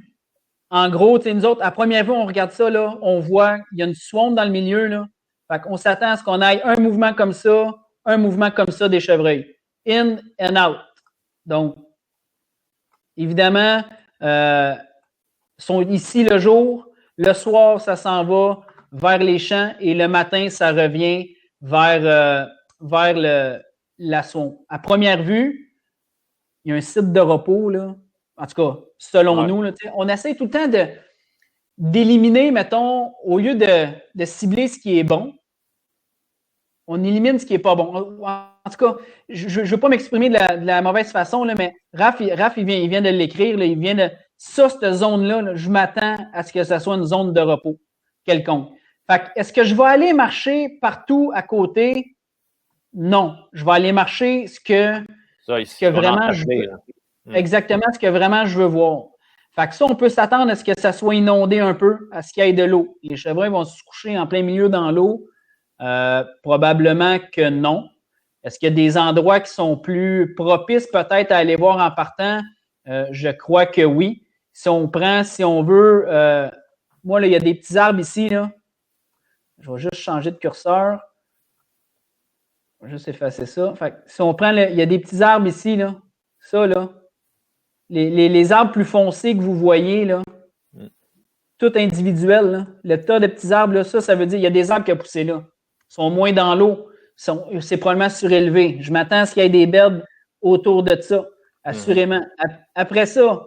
En gros, nous autres, à première vue, on regarde ça, là, on voit qu'il y a une swamp dans le milieu, là. Fait qu'on s'attend à ce qu'on aille un mouvement comme ça des chevreuils. In and out. Donc, évidemment, sont ici le jour. Le soir, ça s'en va vers les champs et le matin, ça revient vers la swamp. À première vue, il y a un site de repos, là. En tout cas, selon nous, là, on essaie tout le temps d'éliminer, mettons, au lieu de cibler ce qui est bon, on élimine ce qui n'est pas bon. En tout cas, je ne veux pas m'exprimer de la mauvaise façon, là, mais Raph, il vient de l'écrire, là, il vient de... Ça, cette zone-là, là, je m'attends à ce que ce soit une zone de repos quelconque. Fait que, est-ce que je vais aller marcher partout à côté? Non. Je vais aller marcher ce que vraiment je veux. Exactement ce que vraiment je veux voir. Fait que ça, on peut s'attendre à ce que ça soit inondé un peu, à ce qu'il y ait de l'eau. Les chevreuils vont se coucher en plein milieu dans l'eau. Probablement que non. Est-ce qu'il y a des endroits qui sont plus propices peut-être à aller voir en partant? Je crois que oui. Si on veut, moi, là, il y a des petits arbres ici, là. Je vais juste changer de curseur. Je vais juste effacer ça. Fait que si on prend, il y a des petits arbres ici, là. Ça, là. Les arbres plus foncés que vous voyez, là, tout individuel, là, le tas de petits arbres, là, ça veut dire qu'il y a des arbres qui ont poussé là. Ils sont moins dans l'eau. C'est probablement surélevé. Je m'attends à ce qu'il y ait des beds autour de ça, assurément. Après ça,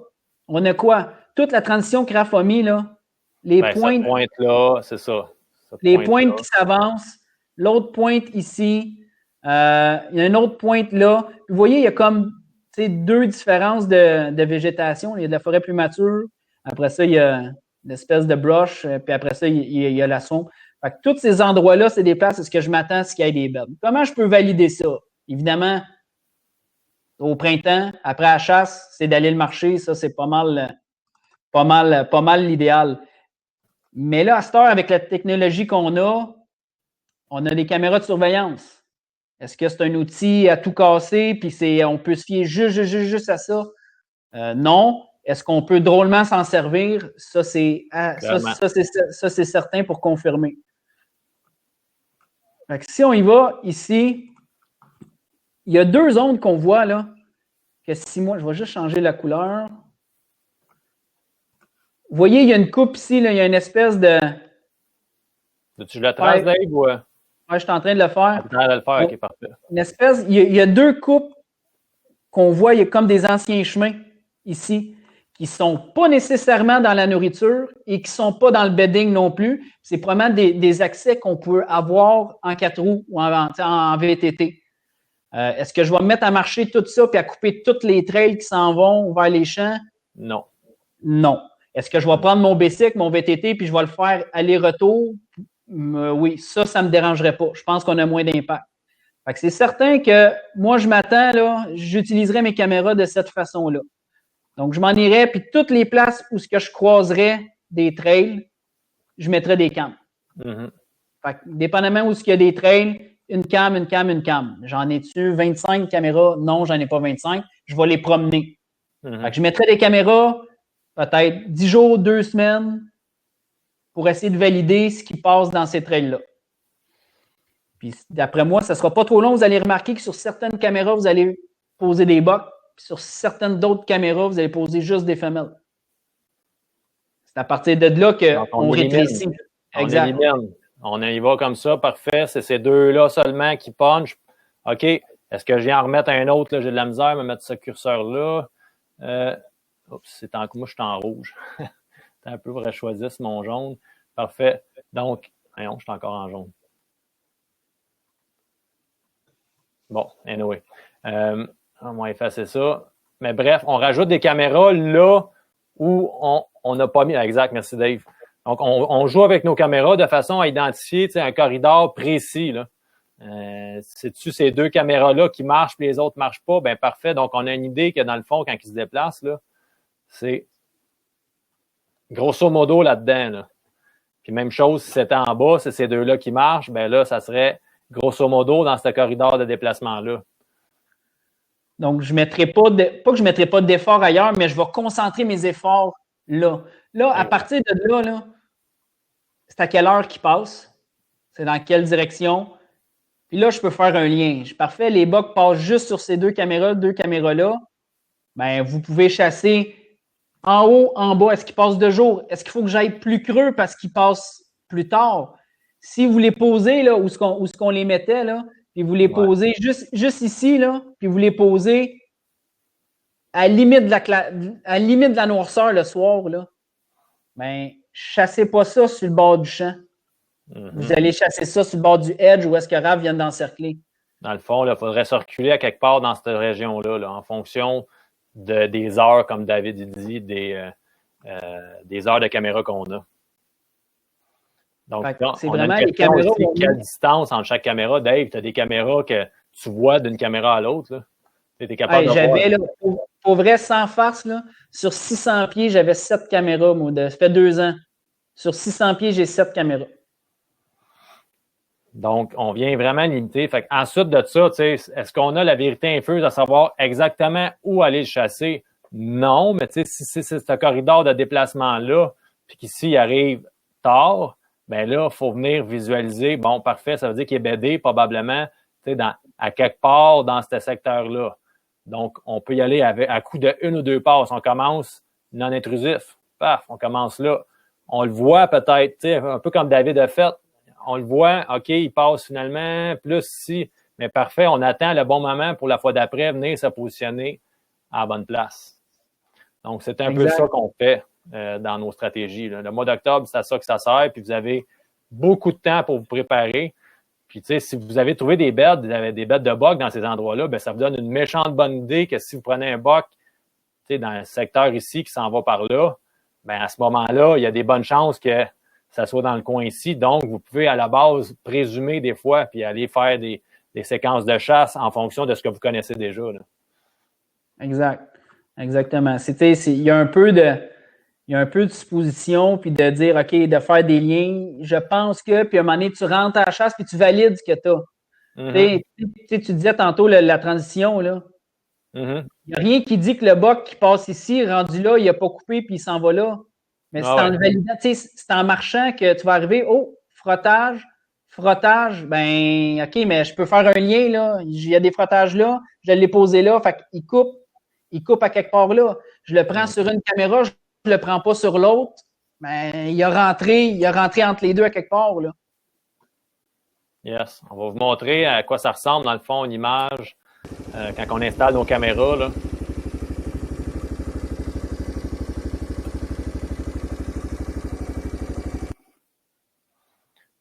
on a quoi? Toute la transition que Raph a mis, là, les pointes. Cette pointe-là, c'est ça. les pointes qui s'avancent, l'autre pointe ici, il y a une autre pointe là. Vous voyez, il y a comme deux différences de végétation. Il y a de la forêt plus mature. Après ça, il y a une espèce de brush. Puis après ça, il y a la sombre. Fait que tous ces endroits-là, c'est des places où je m'attends à ce qu'il y ait des beds. Comment je peux valider ça? Évidemment, au printemps, après la chasse, c'est d'aller le marcher. Ça, c'est pas mal l'idéal. Mais là, à cette heure, avec la technologie qu'on a, on a des caméras de surveillance. Est-ce que c'est un outil à tout casser, puis on peut se fier juste à ça? Non. Est-ce qu'on peut drôlement s'en servir? Ça, c'est certain pour confirmer. Fait que si on y va, ici, il y a deux ondes qu'on voit là. Que si moi, je vais juste changer la couleur. Vous voyez, il y a une coupe ici, là, il y a une espèce de. Tu la traces, Dave, ou? Ouais, je suis en train de le faire. Tu es en train de le faire, ok, parfait. Une espèce, il y a deux coupes qu'on voit, il y a comme des anciens chemins ici, qui ne sont pas nécessairement dans la nourriture et qui ne sont pas dans le bedding non plus. C'est probablement des accès qu'on peut avoir en 4 roues ou en VTT. Est-ce que je vais me mettre à marcher tout ça puis à couper toutes les trails qui s'en vont vers les champs? Non. Non. Est-ce que je vais prendre mon bicycle, mon VTT, puis je vais le faire aller-retour? Oui, ça ne me dérangerait pas. Je pense qu'on a moins d'impact. Fait que c'est certain que moi, je m'attends, là, j'utiliserai mes caméras de cette façon-là. Donc, je m'en irais, puis toutes les places où ce que je croiserais des trails, je mettrais des cams. Mm-hmm. Fait que, dépendamment où il y a des trails, une cam. J'en ai-tu 25 caméras? Non, j'en ai pas 25. Je vais les promener. Mm-hmm. Fait que je mettrais des caméras peut-être 10 jours, 2 semaines pour essayer de valider ce qui passe dans ces trails-là. Puis d'après moi, ça ne sera pas trop long. Vous allez remarquer que sur certaines caméras, vous allez poser des bocs. Puis sur certaines d'autres caméras, vous allez poser juste des femelles. C'est à partir de là qu'on rétrécit. Exact. On y va comme ça, parfait. C'est ces deux-là seulement qui punchent. OK, est-ce que je viens en remettre un autre? Là, j'ai de la misère à me mettre ce curseur-là. Moi, je suis en rouge. C'est un peu vrai, je choisisse mon jaune. Parfait. Donc, voyons, je suis encore en jaune. Bon, anyway. On va effacer ça. Mais bref, on rajoute des caméras là où on n'a pas mis. Exact, merci Dave. Donc, on joue avec nos caméras de façon à identifier un corridor précis. Là. C'est-tu ces deux caméras-là qui marchent et les autres ne marchent pas? Bien, parfait. Donc, on a une idée que dans le fond, quand ils se déplacent, là, c'est grosso modo là-dedans. Là. Puis même chose, si c'était en bas, c'est ces deux-là qui marchent, bien là, ça serait grosso modo dans ce corridor de déplacement-là. Donc, je mettrai pas que je ne mettrai pas d'efforts ailleurs, mais je vais concentrer mes efforts là. Là, à partir de là, c'est à quelle heure qu'il passe? C'est dans quelle direction? Puis là, je peux faire un lien. Parfait, les bugs passent juste sur ces deux caméras-là. Bien, vous pouvez chasser en haut, en bas. Est-ce qu'ils passent de jour? Est-ce qu'il faut que j'aille plus creux parce qu'ils passent plus tard? Si vous les posez là, où est-ce qu'on les mettait, là, puis vous les posez juste ici, là, puis vous les posez à la limite de la noirceur le soir, là, bien, chassez pas ça sur le bord du champ. Mm-hmm. Vous allez chasser ça sur le bord du edge où est-ce que Raph vient d'encercler. Dans le fond, il faudrait circuler à quelque part dans cette région-là, là, en fonction des heures, comme David dit, des heures de caméra qu'on a. Donc, c'est vraiment les caméras. Aussi, quelle distance entre chaque caméra? Dave, tu as des caméras que tu vois d'une caméra à l'autre. Tu es capable de j'avais, là, pour vrai, sans farce, là, sur 600 pieds, j'avais 7 caméras. Ça fait 2 ans. Sur 600 pieds, j'ai 7 caméras. Donc, on vient vraiment limiter. Fait ensuite de ça, est-ce qu'on a la vérité infuse à savoir exactement où aller le chasser? Non, mais si c'est ce corridor de déplacement-là, puis qu'ici, il arrive tard, bien là, il faut venir visualiser. Bon, parfait, ça veut dire qu'il est bédé probablement à quelque part dans ce secteur-là. Donc, on peut y aller à coup de 1 ou 2 passes. On commence non intrusif. Paf, on commence là. On le voit peut-être, un peu comme David a fait. On le voit, OK, il passe finalement, plus ici. Mais parfait, on attend le bon moment pour la fois d'après venir se positionner à la bonne place. Donc, c'est un peu ça qu'on fait dans nos stratégies. Là. Le mois d'octobre, c'est à ça que ça sert. Puis vous avez beaucoup de temps pour vous préparer. Puis, tu sais, si vous avez trouvé des beds de boc dans ces endroits-là, ben ça vous donne une méchante bonne idée que si vous prenez un boc, tu sais, dans le secteur ici qui s'en va par là, ben à ce moment-là, il y a des bonnes chances que ça soit dans le coin ici. Donc, vous pouvez à la base présumer des fois puis aller faire des séquences de chasse en fonction de ce que vous connaissez déjà, là. Exact. Exactement. Il y a un peu de supposition, puis de dire, OK, de faire des liens. Je pense que, puis à un moment donné, tu rentres à la chasse, puis tu valides ce que tu as. Tu disais tantôt la transition, là. Il n'y a rien qui dit que le boc qui passe ici, rendu là, il n'a pas coupé, puis il s'en va là. Mais c'est en le validant, c'est en marchant que tu vas arriver, oh, frottage, ben, OK, mais je peux faire un lien, là. Il y a des frottages là, je l'ai posé là, fait qu'il coupe à quelque part là. Je le prends sur une caméra, je le prends pas sur l'autre. Ben, il a rentré entre les deux à quelque part, là. Yes. On va vous montrer à quoi ça ressemble, dans le fond, une image, quand on installe nos caméras, là.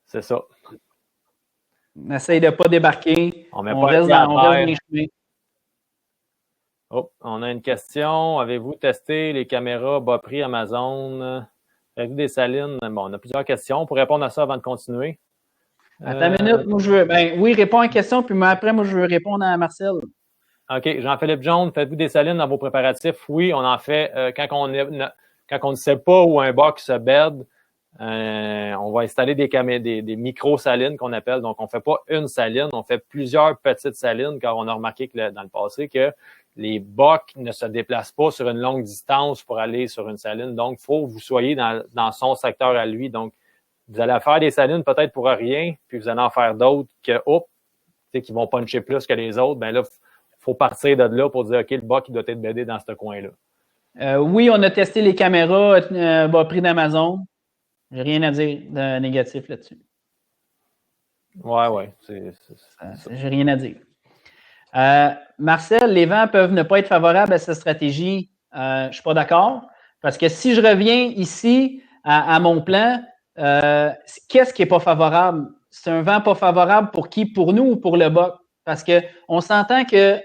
C'est ça. On essaye de ne pas débarquer. On reste dans les chemins. Oh, on a une question. Avez-vous testé les caméras bas prix Amazon? Avez-vous des salines? Bon, on a plusieurs questions. Pour répondre à ça avant de continuer. Attends une minute. Moi, oui, réponds à une question, puis après, moi, je veux répondre à Marcel. OK. Jean-Philippe Jones, faites-vous des salines dans vos préparatifs? Oui, on en fait. Quand on ne sait pas où un box se bed, on va installer des micro-salines qu'on appelle. Donc, on ne fait pas une saline, on fait plusieurs petites salines, car on a remarqué que dans le passé que les bocs ne se déplacent pas sur une longue distance pour aller sur une saline. Donc, il faut que vous soyez dans son secteur à lui. Donc, vous allez faire des salines peut-être pour rien, puis vous allez en faire d'autres qui vont puncher plus que les autres. Ben là, il faut partir de là pour dire, OK, le boc, il doit être bédé dans ce coin-là. Oui, on a testé les caméras bas prix d'Amazon. J'ai rien à dire de négatif là-dessus. Ouais. J'ai rien à dire. Marcel, les vents peuvent ne pas être favorables à cette stratégie. Je suis pas d'accord. Parce que si je reviens ici à mon plan, qu'est-ce qui est pas favorable? C'est un vent pas favorable pour qui? Pour nous ou pour le boc? Parce que on s'entend que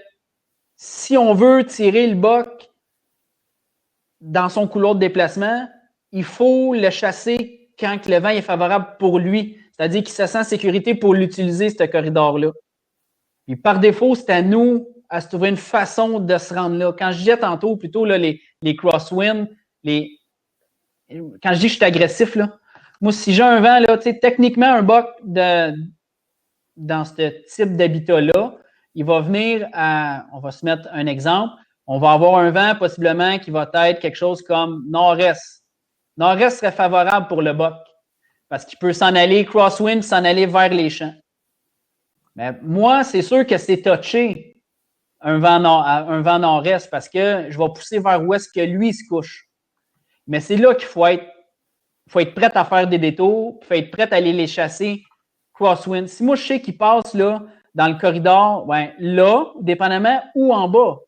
si on veut tirer le boc dans son couloir de déplacement, il faut le chasser quand le vent est favorable pour lui. C'est-à-dire qu'il se sent en sécurité pour l'utiliser, ce corridor-là. Puis par défaut, c'est à nous à se trouver une façon de se rendre là. Quand je disais tantôt, plutôt là, les crosswinds, quand je dis que je suis agressif, là, moi, si j'ai un vent, là, techniquement, un boc dans ce type d'habitat-là, il va venir on va se mettre un exemple, on va avoir un vent possiblement qui va être quelque chose comme nord-est. Nord-est serait favorable pour le boc parce qu'il peut s'en aller crosswind, s'en aller vers les champs. Mais moi, c'est sûr que c'est touché un vent nord-est parce que je vais pousser vers où est-ce que lui se couche. Mais c'est là qu'il faut être prêt à faire des détours, il faut être prêt à aller les chasser crosswind. Si moi, je sais qu'il passe là, dans le corridor, ben, là, dépendamment, ou en bas.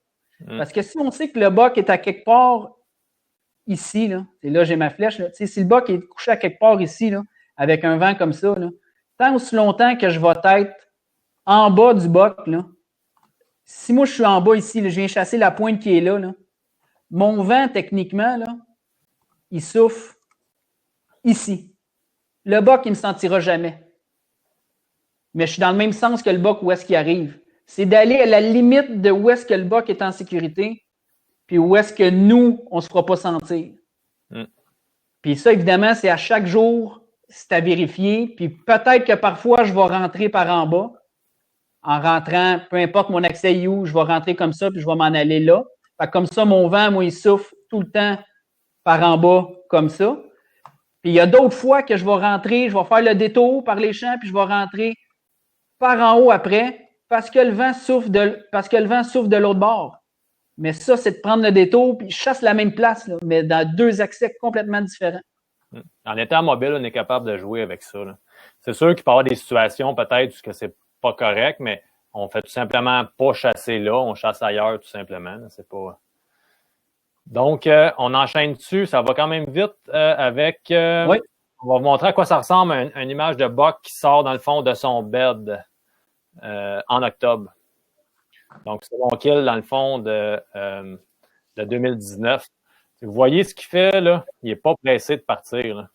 Parce que si on sait que le boc est à quelque part ici, là, et là, j'ai ma flèche, là, si le boc est couché à quelque part ici, là, avec un vent comme ça, là, tant aussi longtemps que je vais être en bas du boc, là, si moi je suis en bas ici, là, je viens chasser la pointe qui est là, mon vent, techniquement, là, il souffle ici. Le boc, il ne me sentira jamais. Mais je suis dans le même sens que le boc où est-ce qu'il arrive. C'est d'aller à la limite de où est-ce que le boc est en sécurité, puis où est-ce que nous, on ne se fera pas sentir. Puis ça, évidemment, c'est à chaque jour, c'est à vérifier. Puis peut-être que parfois, je vais rentrer par en bas. En rentrant, peu importe mon accès où, je vais rentrer comme ça, puis je vais m'en aller là. Fait que comme ça, mon vent, moi, il souffle tout le temps par en bas, comme ça. Puis il y a d'autres fois que je vais rentrer, je vais faire le détour par les champs, puis je vais rentrer par en haut après, parce que le vent souffle de l'autre bord. Mais ça, c'est de prendre le détour, puis je chasse la même place, là, mais dans deux accès complètement différents. En étant mobile, on est capable de jouer avec ça, là. C'est sûr qu'il peut y avoir des situations peut-être où c'est pas correct, mais on fait tout simplement pas chasser là, on chasse ailleurs tout simplement. Là. C'est pas. Donc, on enchaîne dessus, ça va quand même vite avec. Oui. On va vous montrer à quoi ça ressemble une image de buck qui sort dans le fond de son bed en octobre. Donc, c'est mon kill dans le fond de 2019. Vous voyez ce qu'il fait, là? Il n'est pas pressé de partir. Là.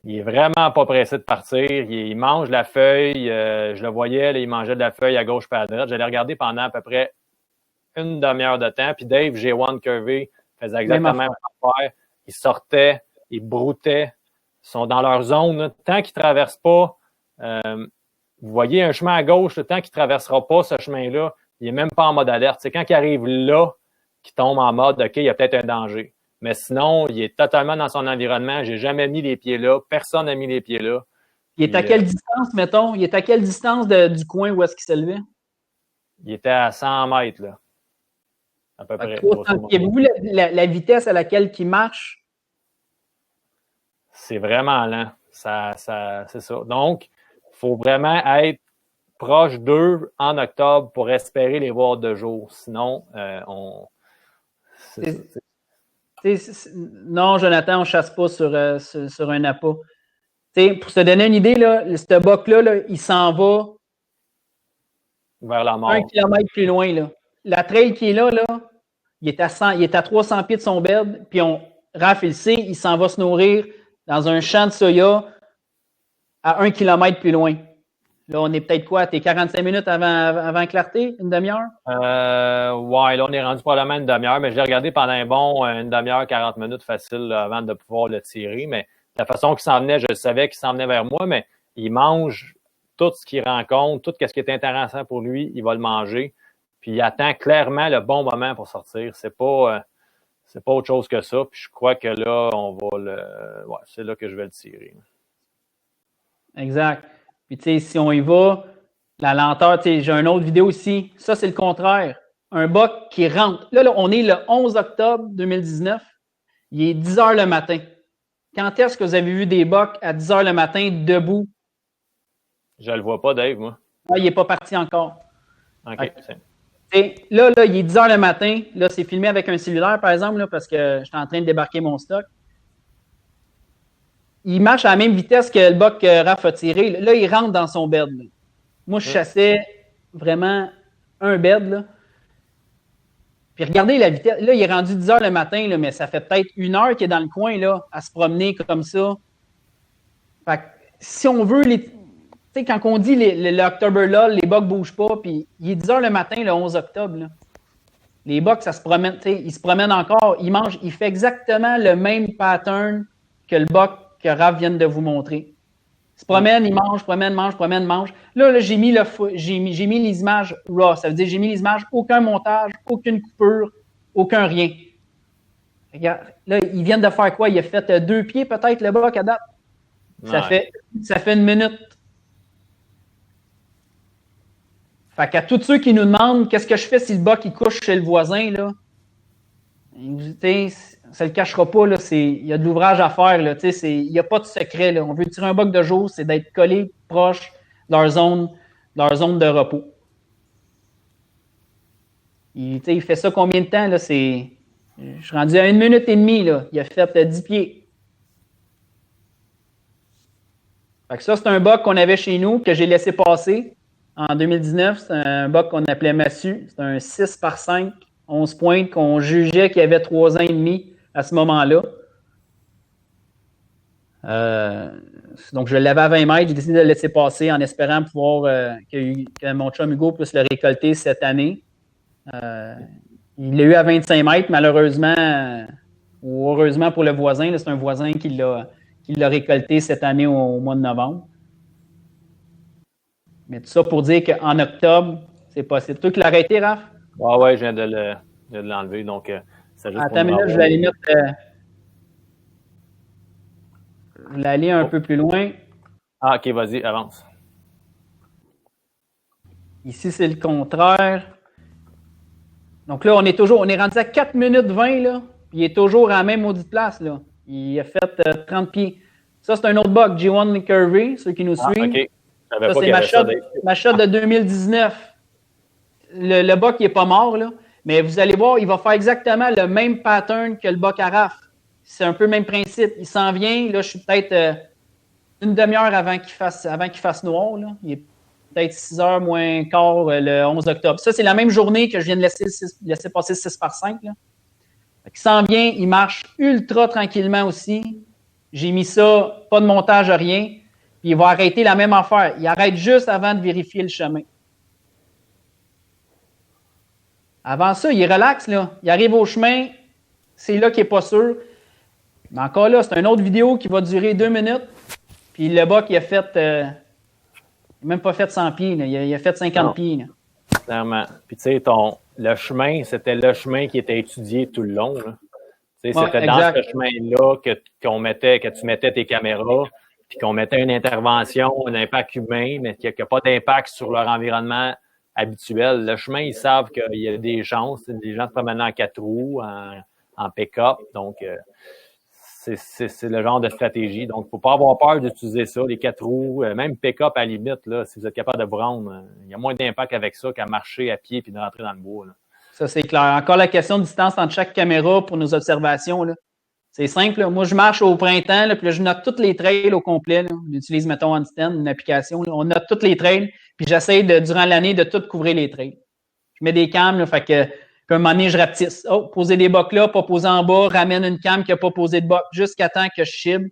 Il est vraiment pas pressé de partir. Il mange la feuille. Je le voyais, là, il mangeait de la feuille à gauche et à droite. J'allais regarder pendant à peu près une demi-heure de temps. Puis Dave, G1 Curvy, faisait exactement la même affaire. Ils sortaient, ils broutaient. Ils sont dans leur zone. Là. Tant qu'ils ne traversent pas, vous voyez un chemin à gauche, là, tant qu'il ne traversera pas ce chemin-là, il n'est même pas en mode alerte. C'est quand il arrive là, qu'il tombe en mode, OK, il y a peut-être un danger. Mais sinon, il est totalement dans son environnement. J'ai jamais mis les pieds là. Personne n'a mis les pieds là. Il est à quelle distance, mettons? Il est à quelle distance du coin où est-ce qu'il s'élevait? Il était à 100 mètres, là. À peu près. Avez-vous la vitesse à laquelle il marche? C'est vraiment lent. C'est ça. Donc, il faut vraiment être proche d'eux en octobre pour espérer les voir de jour. Sinon, non, Jonathan, on ne chasse pas sur un appât. Pour se donner une idée, là, ce buck-là, là, il s'en va vers la mort. 1 kilomètre plus loin. Là. La trail qui est là, il est à 300 pieds de son bed, puis Raph, il sait, il s'en va se nourrir dans un champ de soya à 1 kilomètre plus loin. Là, on est peut-être quoi? T'es 45 minutes avant clarté? Une demi-heure? Ouais, là, on est rendu probablement une demi-heure, mais je l'ai regardé pendant une demi-heure, 40 minutes facile là, avant de pouvoir le tirer. Mais la façon qu'il s'en venait, je savais qu'il s'en venait vers moi, mais il mange tout ce qu'il rencontre, tout ce qui est intéressant pour lui, il va le manger. Puis il attend clairement le bon moment pour sortir. C'est pas autre chose que ça. Puis je crois que là, c'est là que je vais le tirer. Exact. Puis, tu sais, si on y va, la lenteur, tu sais, j'ai une autre vidéo ici. Ça, c'est le contraire. Un buck qui rentre. Là, on est le 11 octobre 2019. Il est 10 heures le matin. Quand est-ce que vous avez vu des bucks à 10 heures le matin debout? Je le vois pas, Dave, moi. Ah, il n'est pas parti encore. OK. Là, il est 10 heures le matin. Là, c'est filmé avec un cellulaire, par exemple, là, parce que je suis en train de débarquer mon stock. Il marche à la même vitesse que le buck que Raph a tiré. Là, il rentre dans son bed. Là. Moi, je chassais vraiment un bed. Là. Puis regardez la vitesse. Là, il est rendu 10 heures le matin, là, mais ça fait peut-être 1 heure qu'il est dans le coin là, à se promener comme ça. Fait que, si on veut, tu sais, quand on dit l'October LOL, les bucks ne bougent pas, puis il est 10 heures le matin, le 11 octobre. Là. Les bucks, ça se promène, tu sais, ils se promènent encore, ils mangent, il fait exactement le même pattern que le buck que Raph vient de vous montrer. Il se promène, il mange, mange. Là j'ai mis les images raw. Ça veut dire j'ai mis les images, aucun montage, aucune coupure, aucun rien. Regarde, là, ils viennent de faire quoi? Il a fait 2 pieds peut-être le buck à date. Ouais. Ça fait 1 minute. Fait qu'à tous ceux qui nous demandent qu'est-ce que je fais si le buck il couche chez le voisin, là, ça ne le cachera pas, là, il y a de l'ouvrage à faire, là, il n'y a pas de secret. Là. On veut tirer un buck de jour, c'est d'être collé proche de leur zone de repos. Il fait ça combien de temps? Là, je suis rendu à 1 minute et demie. Là. Il a fait 10 pieds. Fait que ça, c'est un buck qu'on avait chez nous, que j'ai laissé passer en 2019. C'est un buck qu'on appelait Massu. C'est un 6 par 5, 11 points qu'on jugeait qu'il avait 3 ans et demi à ce moment-là. Donc, je l'avais à 20 mètres. J'ai décidé de le laisser passer en espérant pouvoir que mon chum Hugo puisse le récolter cette année. Il l'a eu à 25 mètres, malheureusement, ou heureusement pour le voisin. C'est un voisin qui l'a récolté cette année au mois de novembre. Mais tout ça pour dire qu'en octobre, c'est possible. Toi qui l'as arrêté, Raph? Ouais, je viens de l'enlever. Donc, c'est juste attends une minute, je vais aller mettre. Je vais aller un peu plus loin. Ah, OK, vas-y, avance. Ici, c'est le contraire. Donc là, on est rendu à 4 minutes 20, là. Il est toujours à la même maudite place, là. Il a fait 30 pieds. Ça, c'est un autre buck, G1 Curvy, ceux qui nous suivent. OK. Ça, c'est ma shot de 2019. Le buck, il n'est pas mort, là. Mais vous allez voir, il va faire exactement le même pattern que le buck à Raph. c'est un peu le même principe. Il s'en vient, là, je suis peut-être une demi-heure avant qu'il fasse noir. Là. Il est peut-être 6h moins quart le 11 octobre. Ça, c'est la même journée que je viens de laisser passer 6x5. Là. Il s'en vient, il marche ultra tranquillement aussi. J'ai mis ça, pas de montage, rien. Puis il va arrêter la même affaire. Il arrête juste avant de vérifier le chemin. Avant ça, il est relax, là. Il arrive au chemin, c'est là qu'il n'est pas sûr. Mais encore là, c'est une autre vidéo qui va durer 2 minutes. Puis le buck, il a fait... il n'a même pas fait 100 pieds, là. Il a fait 50 pieds. Là. Clairement. Puis tu sais, le chemin, c'était le chemin qui était étudié tout le long. Là. C'était dans ce chemin-là que tu mettais tes caméras, puis qu'on mettait une intervention, un impact humain, mais qu'il n'y a pas d'impact sur leur environnement habituel. Le chemin, ils savent qu'il y a des chances. Des gens se promènent en 4 roues, en pick-up. Donc, c'est le genre de stratégie. Donc, il ne faut pas avoir peur d'utiliser ça, les 4 roues, même pick-up à la limite, là, si vous êtes capable de vous rendre. Il y a moins d'impact avec ça qu'à marcher à pied puis de rentrer dans le bois. Là. Ça, c'est clair. Encore la question de distance entre chaque caméra pour nos observations. Là. C'est simple. Là. Moi, je marche au printemps, là, puis là, je note tous les trails au complet. Là. On utilise, mettons, Handstand, une application. Là. On note tous les trails, puis j'essaie, durant l'année, de tout couvrir les trails. Je mets des cams, là, fait que, qu'à un moment donné, je rapetisse. Oh, poser des bocs là, pas poser en bas, ramène une cam qui n'a pas posé de boc, jusqu'à temps que je cible.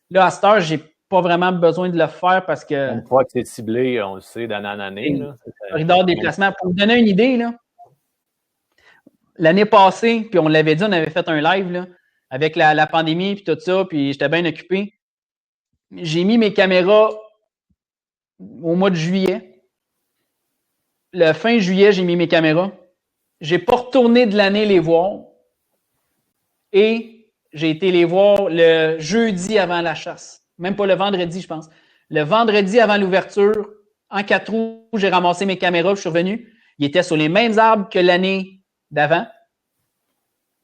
Là, à cette heure, j'ai pas vraiment besoin de le faire parce que... Une fois que c'est ciblé, on le sait d'année en année. Là. Corridor des placements. Pour vous donner une idée, là, l'année passée, puis on l'avait dit, on avait fait un live là, avec la pandémie puis tout ça, puis j'étais bien occupé. J'ai mis mes caméras au mois de juillet. Le fin juillet, j'ai mis mes caméras. J'ai pas retourné de l'année les voir. Et j'ai été les voir le jeudi avant la chasse. Même pas le vendredi, je pense. Le vendredi avant l'ouverture, en 4 roues, j'ai ramassé mes caméras, je suis revenu. Ils étaient sur les mêmes arbres que l'année d'avant.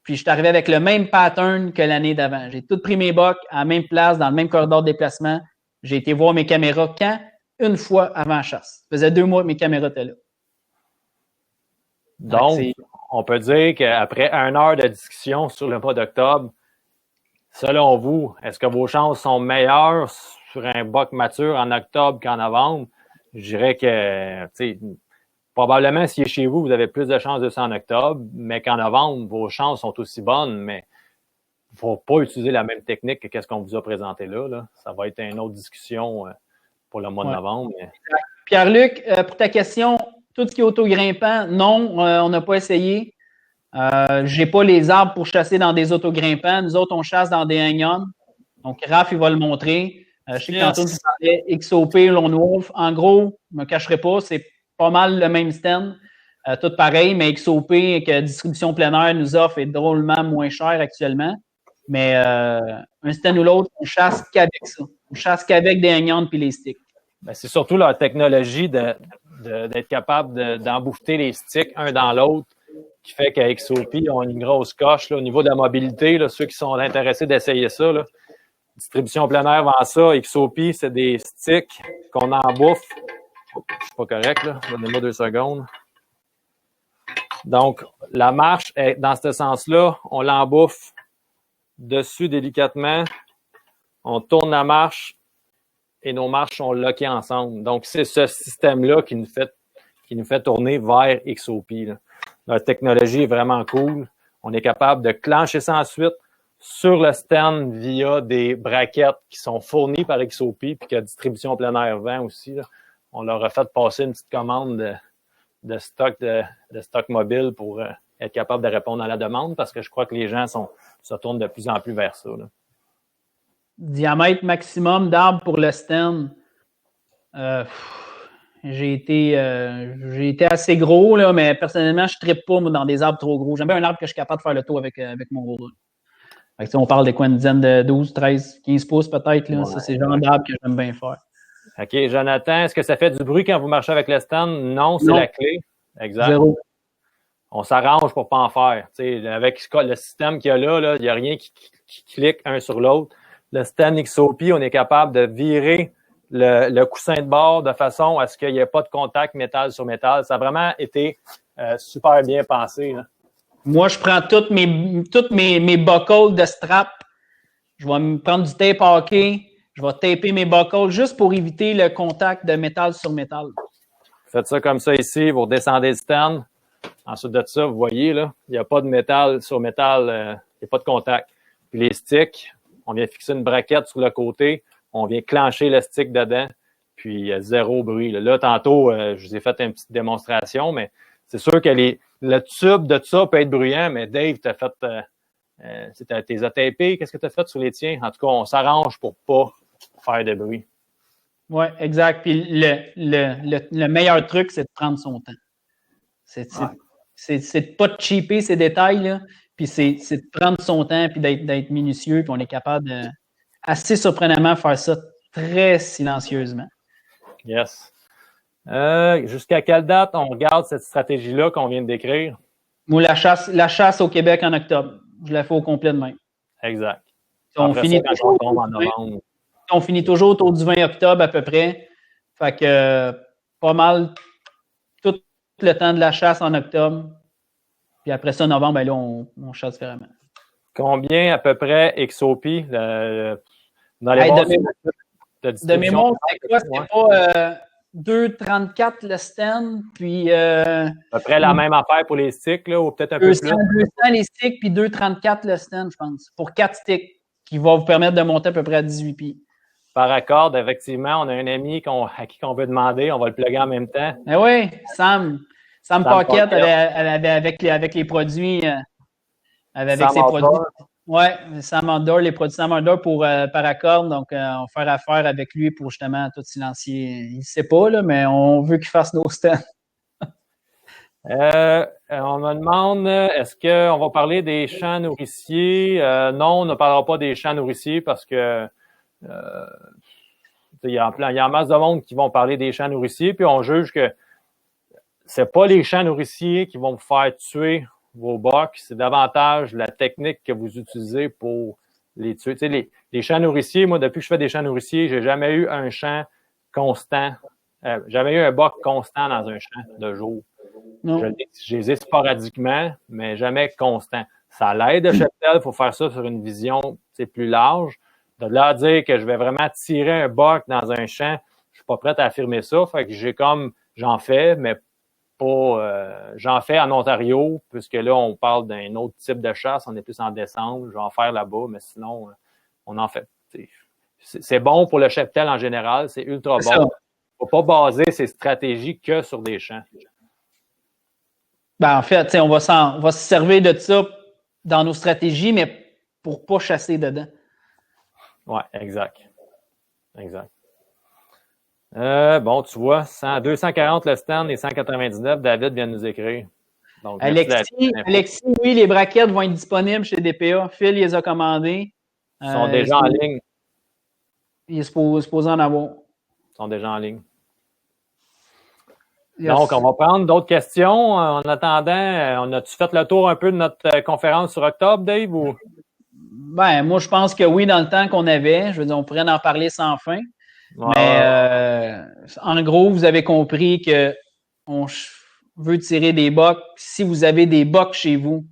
Puis je suis arrivé avec le même pattern que l'année d'avant. J'ai tout pris mes bocs à la même place, dans le même corridor de déplacement. J'ai été voir mes caméras quand? Une fois avant la chasse. Ça faisait 2 mois que mes caméras étaient là. Donc, on peut dire qu'après 1 heure de discussion sur le mois d'octobre, selon vous, est-ce que vos chances sont meilleures sur un buck mature en octobre qu'en novembre? Je dirais que, tu sais, probablement, si est chez vous, vous avez plus de chances de ça en octobre, mais qu'en novembre, vos chances sont aussi bonnes, mais il ne faut pas utiliser la même technique que ce qu'on vous a présenté là. Ça va être une autre discussion pour le mois de novembre. Mais... Pierre-Luc, pour ta question, tout ce qui est autogrimpant, non, on n'a pas essayé. J'ai pas les arbres pour chasser dans des autogrimpants. Nous autres, on chasse dans des hang-on. Donc, Raph, il va le montrer. Je sais que tantôt, tu parlais XOP, Lone Wolf. En gros, je ne me cacherai pas, c'est pas mal le même stand. Tout pareil, mais XOP que Distribution Plein Air nous offre est drôlement moins cher actuellement. Mais un stand ou l'autre, on chasse qu'avec ça. On chasse qu'avec des hang-on puis les sticks. Ben, c'est surtout leur technologie d'être capable d'embouffeter les sticks un dans l'autre qui fait qu'à XOP, on a une grosse coche là, au niveau de la mobilité. Là, ceux qui sont intéressés d'essayer ça. Là. Distribution Plein Air vend ça. XOP, c'est des sticks qu'on embouffe. Je suis pas correct, là. Donnez-moi 2 secondes. Donc, la marche, est, dans ce sens-là, on l'embouffe dessus délicatement. On tourne la marche et nos marches sont lockées ensemble. Donc, c'est ce système-là qui nous fait tourner vers XOP. Là. Notre technologie est vraiment cool. On est capable de clencher ça ensuite sur le stand via des braquettes qui sont fournies par XOP puis que Distribution Plein Air vend aussi. Là. On leur a fait passer une petite commande de stock mobile pour être capable de répondre à la demande parce que je crois que les gens se tournent de plus en plus vers ça. Là. Diamètre maximum d'arbres pour le stand. J'ai été assez gros, là, mais personnellement, je ne trippe pas moi, dans des arbres trop gros. J'aime bien un arbre que je suis capable de faire le tour avec mon roller. On parle de quoi, une dizaine de 12, 13, 15 pouces peut-être. Là. Ouais, ça, c'est le genre d'arbre que j'aime bien faire. OK. Jonathan, est-ce que ça fait du bruit quand vous marchez avec le stand? Non, c'est la clé. Exact. 0. On s'arrange pour ne pas en faire. T'sais, avec le système qu'il y a là, il n'y a rien qui clique un sur l'autre. Le stand XOP, on est capable de virer le coussin de bord de façon à ce qu'il n'y ait pas de contact métal sur métal. Ça a vraiment été super bien pensé. Là. Moi, je prends toutes mes buckles de strap Je vais me prendre du tape hockey. Je vais taper mes buckles juste pour éviter le contact de métal sur métal. Faites ça comme ça ici, vous redescendez le stand. Ensuite de ça, vous voyez, là, il n'y a pas de métal sur métal, il n'y a pas de contact. Puis les sticks, on vient fixer une braquette sur le côté, on vient clencher le stick dedans, puis il y a zéro bruit. Là, tantôt, je vous ai fait une petite démonstration, mais c'est sûr que le tube de ça peut être bruyant, mais Dave, t'as fait... t'es tapé, qu'est-ce que tu as fait sur les tiens? En tout cas, on s'arrange pour pas faire de bruit. Oui, exact. Puis le meilleur truc, c'est de prendre son temps. C'est de pas de cheaper ces détails, là. Puis c'est de prendre son temps puis d'être minutieux, puis on est capable de, assez surprenamment, faire ça très silencieusement. Yes. Jusqu'à quelle date on regarde cette stratégie-là qu'on vient de décrire? Moi, la chasse au Québec en octobre. Je la fais au complet de même. Exact. On finit toujours autour du 20 octobre à peu près. Fait que pas mal tout le temps de la chasse en octobre. Puis après ça, novembre, ben là, on chasse vraiment. Combien à peu près XOP dans les de mémoire, c'était quoi? C'était pas 2,34 le stand, puis... à peu près la même affaire pour les sticks, là, ou peut-être un peu plus. 200 les sticks, puis 2,34 le stand, je pense, pour 4 sticks, qui va vous permettre de monter à peu près à 18 pieds. Par accord, effectivement, on a un ami à qui on veut demander, on va le plugger en même temps. Eh oui, Sam Paquette, avec les produits, avec ses produits. Oui, Sam Andor, les produits Sam Andor pour Paracord, donc on va faire affaire avec lui pour justement tout silencier. Il ne sait pas, là, mais on veut qu'il fasse nos stands. On me demande, est-ce qu'on va parler des champs nourriciers? Non, on ne parlera pas des champs nourriciers parce que il y a en masse de monde qui vont parler des champs nourriciers, puis on juge que c'est pas les champs nourriciers qui vont vous faire tuer vos bocs, c'est davantage la technique que vous utilisez pour les tuer. Tu sais, les champs nourriciers, moi, depuis que je fais des champs nourriciers, j'ai jamais eu un champ constant. Jamais eu un boc constant dans un champ de jour. Je les ai sporadiquement, mais jamais constant. Ça l'aide de cheptel, il faut faire ça sur une vision plus large. De là à dire que je vais vraiment tirer un boc dans un champ, je suis pas prêt à affirmer ça. Fait que j'en fais, mais pas, j'en fais en Ontario, puisque là, on parle d'un autre type de chasse. On est plus en décembre. Je vais en faire là-bas, mais sinon, on en fait. C'est bon pour le cheptel en général. C'est ultra bon. Il ne faut pas baser ses stratégies que sur des champs. Ben, en fait, on va se servir de ça dans nos stratégies, mais pour ne pas chasser dedans. Oui, exact. Bon, tu vois, 240 le stand et 199, David vient de nous écrire. Donc, Alexis, oui, les braquettes vont être disponibles chez DPA. Phil les a commandées. Ils sont déjà en ligne. Il est supposé en avoir. Ils sont déjà en ligne. Yes. Donc, on va prendre d'autres questions. En attendant, on a-tu fait le tour un peu de notre conférence sur octobre, Dave? Ou? Ben, moi, je pense que oui, dans le temps qu'on avait. Je veux dire, on pourrait en parler sans fin. Ouais. Mais en gros, vous avez compris qu'on veut tirer des bocs. Si vous avez des bocs chez vous,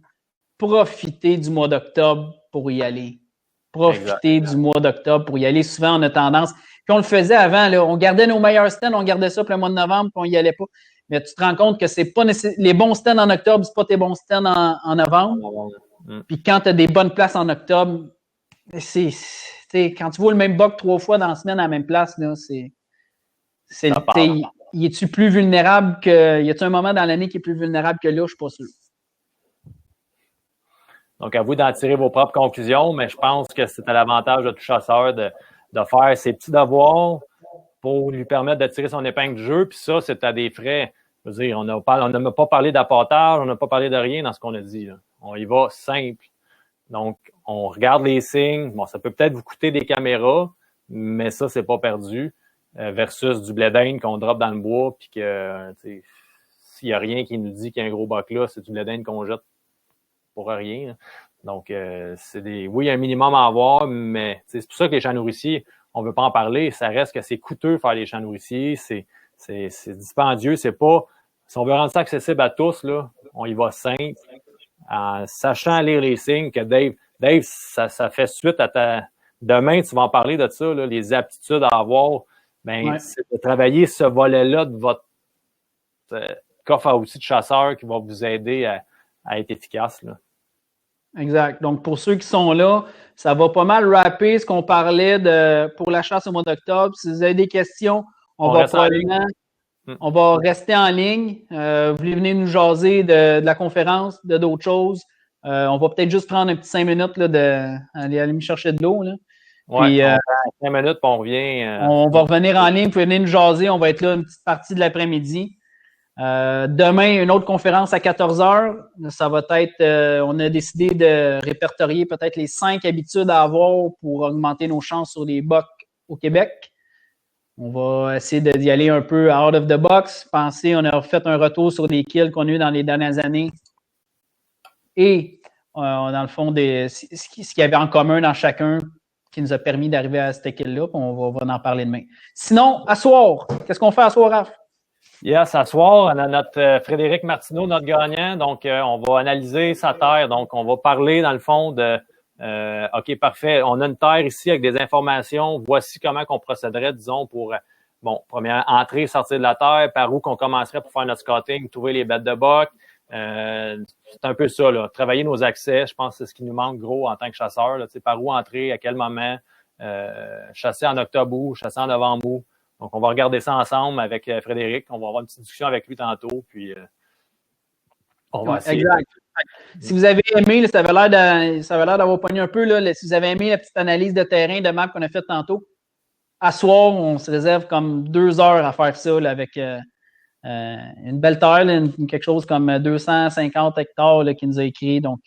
profitez du mois d'octobre pour y aller. Profitez du mois d'octobre pour y aller. Souvent, on a tendance... Puis on le faisait avant, là, on gardait nos meilleurs stands, on gardait ça pour le mois de novembre, puis on n'y allait pas. Mais tu te rends compte que c'est pas les bons stands en octobre, c'est pas tes bons stands en novembre. Puis quand tu as des bonnes places en octobre, quand tu vois le même boc 3 fois dans la semaine à la même place, là, y es-tu plus vulnérable que. Y a-tu un moment dans l'année qui est plus vulnérable que là? Je suis pas sûr. Donc, à vous d'en tirer vos propres conclusions, mais je pense que c'est à l'avantage de tout chasseur de faire ses petits devoirs pour lui permettre de tirer son épingle du jeu. Puis ça, c'est à des frais. Je veux dire, on n'a pas parlé d'apportage, on n'a pas parlé de rien dans ce qu'on a dit. Là. On y va simple. Donc, on regarde les signes. Bon, ça peut peut-être vous coûter des caméras, mais ça, c'est pas perdu. Versus du blé d'Inde qu'on drop dans le bois, puis que s'il n'y a rien qui nous dit qu'il y a un gros bac là, c'est du blé d'Inde qu'on jette pour rien. Là. Donc, oui, il y a un minimum à avoir, mais c'est pour ça que les champs nourriciers, on ne veut pas en parler. Ça reste que c'est coûteux faire les champs nourriciers. C'est dispendieux. C'est pas, si on veut rendre ça accessible à tous, là, on y va simple, en sachant lire les signes que Dave, ça fait suite à demain, tu vas en parler de ça, là, les aptitudes à avoir. Ben, c'est de travailler ce volet-là de votre coffre à outils de chasseur qui va vous aider à être efficace, là. Exact. Donc, pour ceux qui sont là, ça va pas mal rapper ce qu'on parlait pour la chasse au mois d'octobre. Si vous avez des questions, on va rester en ligne. Vous voulez venir nous jaser de la conférence, de d'autres choses. On va peut-être juste prendre un petit 5 minutes là, aller me chercher de l'eau. Oui, 5 minutes, puis on revient. On va revenir en ligne. Vous pouvez venir nous jaser. On va être là une petite partie de l'après-midi. Demain, une autre conférence à 14h. Ça va être, on a décidé de répertorier peut-être les 5 habitudes à avoir pour augmenter nos chances sur les bucks au Québec. On va essayer d'y aller un peu out of the box. On a fait un retour sur des kills qu'on a eu dans les dernières années. Et, dans le fond, ce qu'il y avait en commun dans chacun qui nous a permis d'arriver à cette kill-là. On va en parler demain. Sinon, à soir, qu'est-ce qu'on fait à soir, Raph? Yes, à soir, on a notre Frédéric Martineau, notre gagnant. Donc, on va analyser sa terre. Donc, on va parler, dans le fond, de OK, parfait. On a une terre ici avec des informations. Voici comment qu'on procéderait, disons, pour, première entrée, sortir de la terre, par où qu'on commencerait pour faire notre scouting, trouver les bêtes de boc. C'est un peu ça, là. Travailler nos accès, je pense que c'est ce qui nous manque gros en tant que chasseur, là. Par où entrer, à quel moment, chasser en octobre ou chasser en novembre ou. Donc, on va regarder ça ensemble avec Frédéric. On va avoir une petite discussion avec lui tantôt, puis on va essayer. Exact. Si vous avez aimé, là, ça avait l'air d'avoir pogné un peu, là, si vous avez aimé la petite analyse de terrain, de map qu'on a faite tantôt, à soir, on se réserve comme 2 heures à faire ça là, avec une belle terre, là, quelque chose comme 250 hectares là, qui nous a écrit. Donc,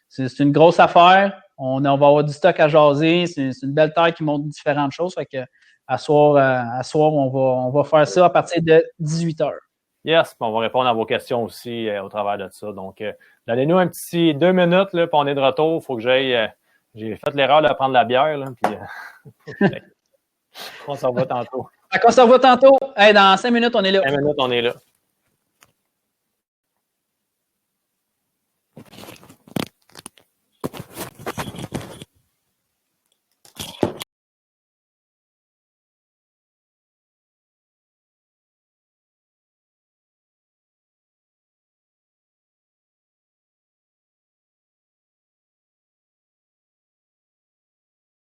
c'est une grosse affaire. On va avoir du stock à jaser. C'est une belle terre qui montre différentes choses. Fait que, à soir, on va faire ça à partir de 18h. Yes, puis on va répondre à vos questions aussi au travers de ça. Donc, donnez-nous un petit 2 minutes, là, puis on est de retour. Il faut que j'aille. J'ai fait l'erreur de prendre la bière, là, puis on s'en va tantôt. On s'en va tantôt. Hey, dans 5 minutes, on est là. 5 minutes, on est là.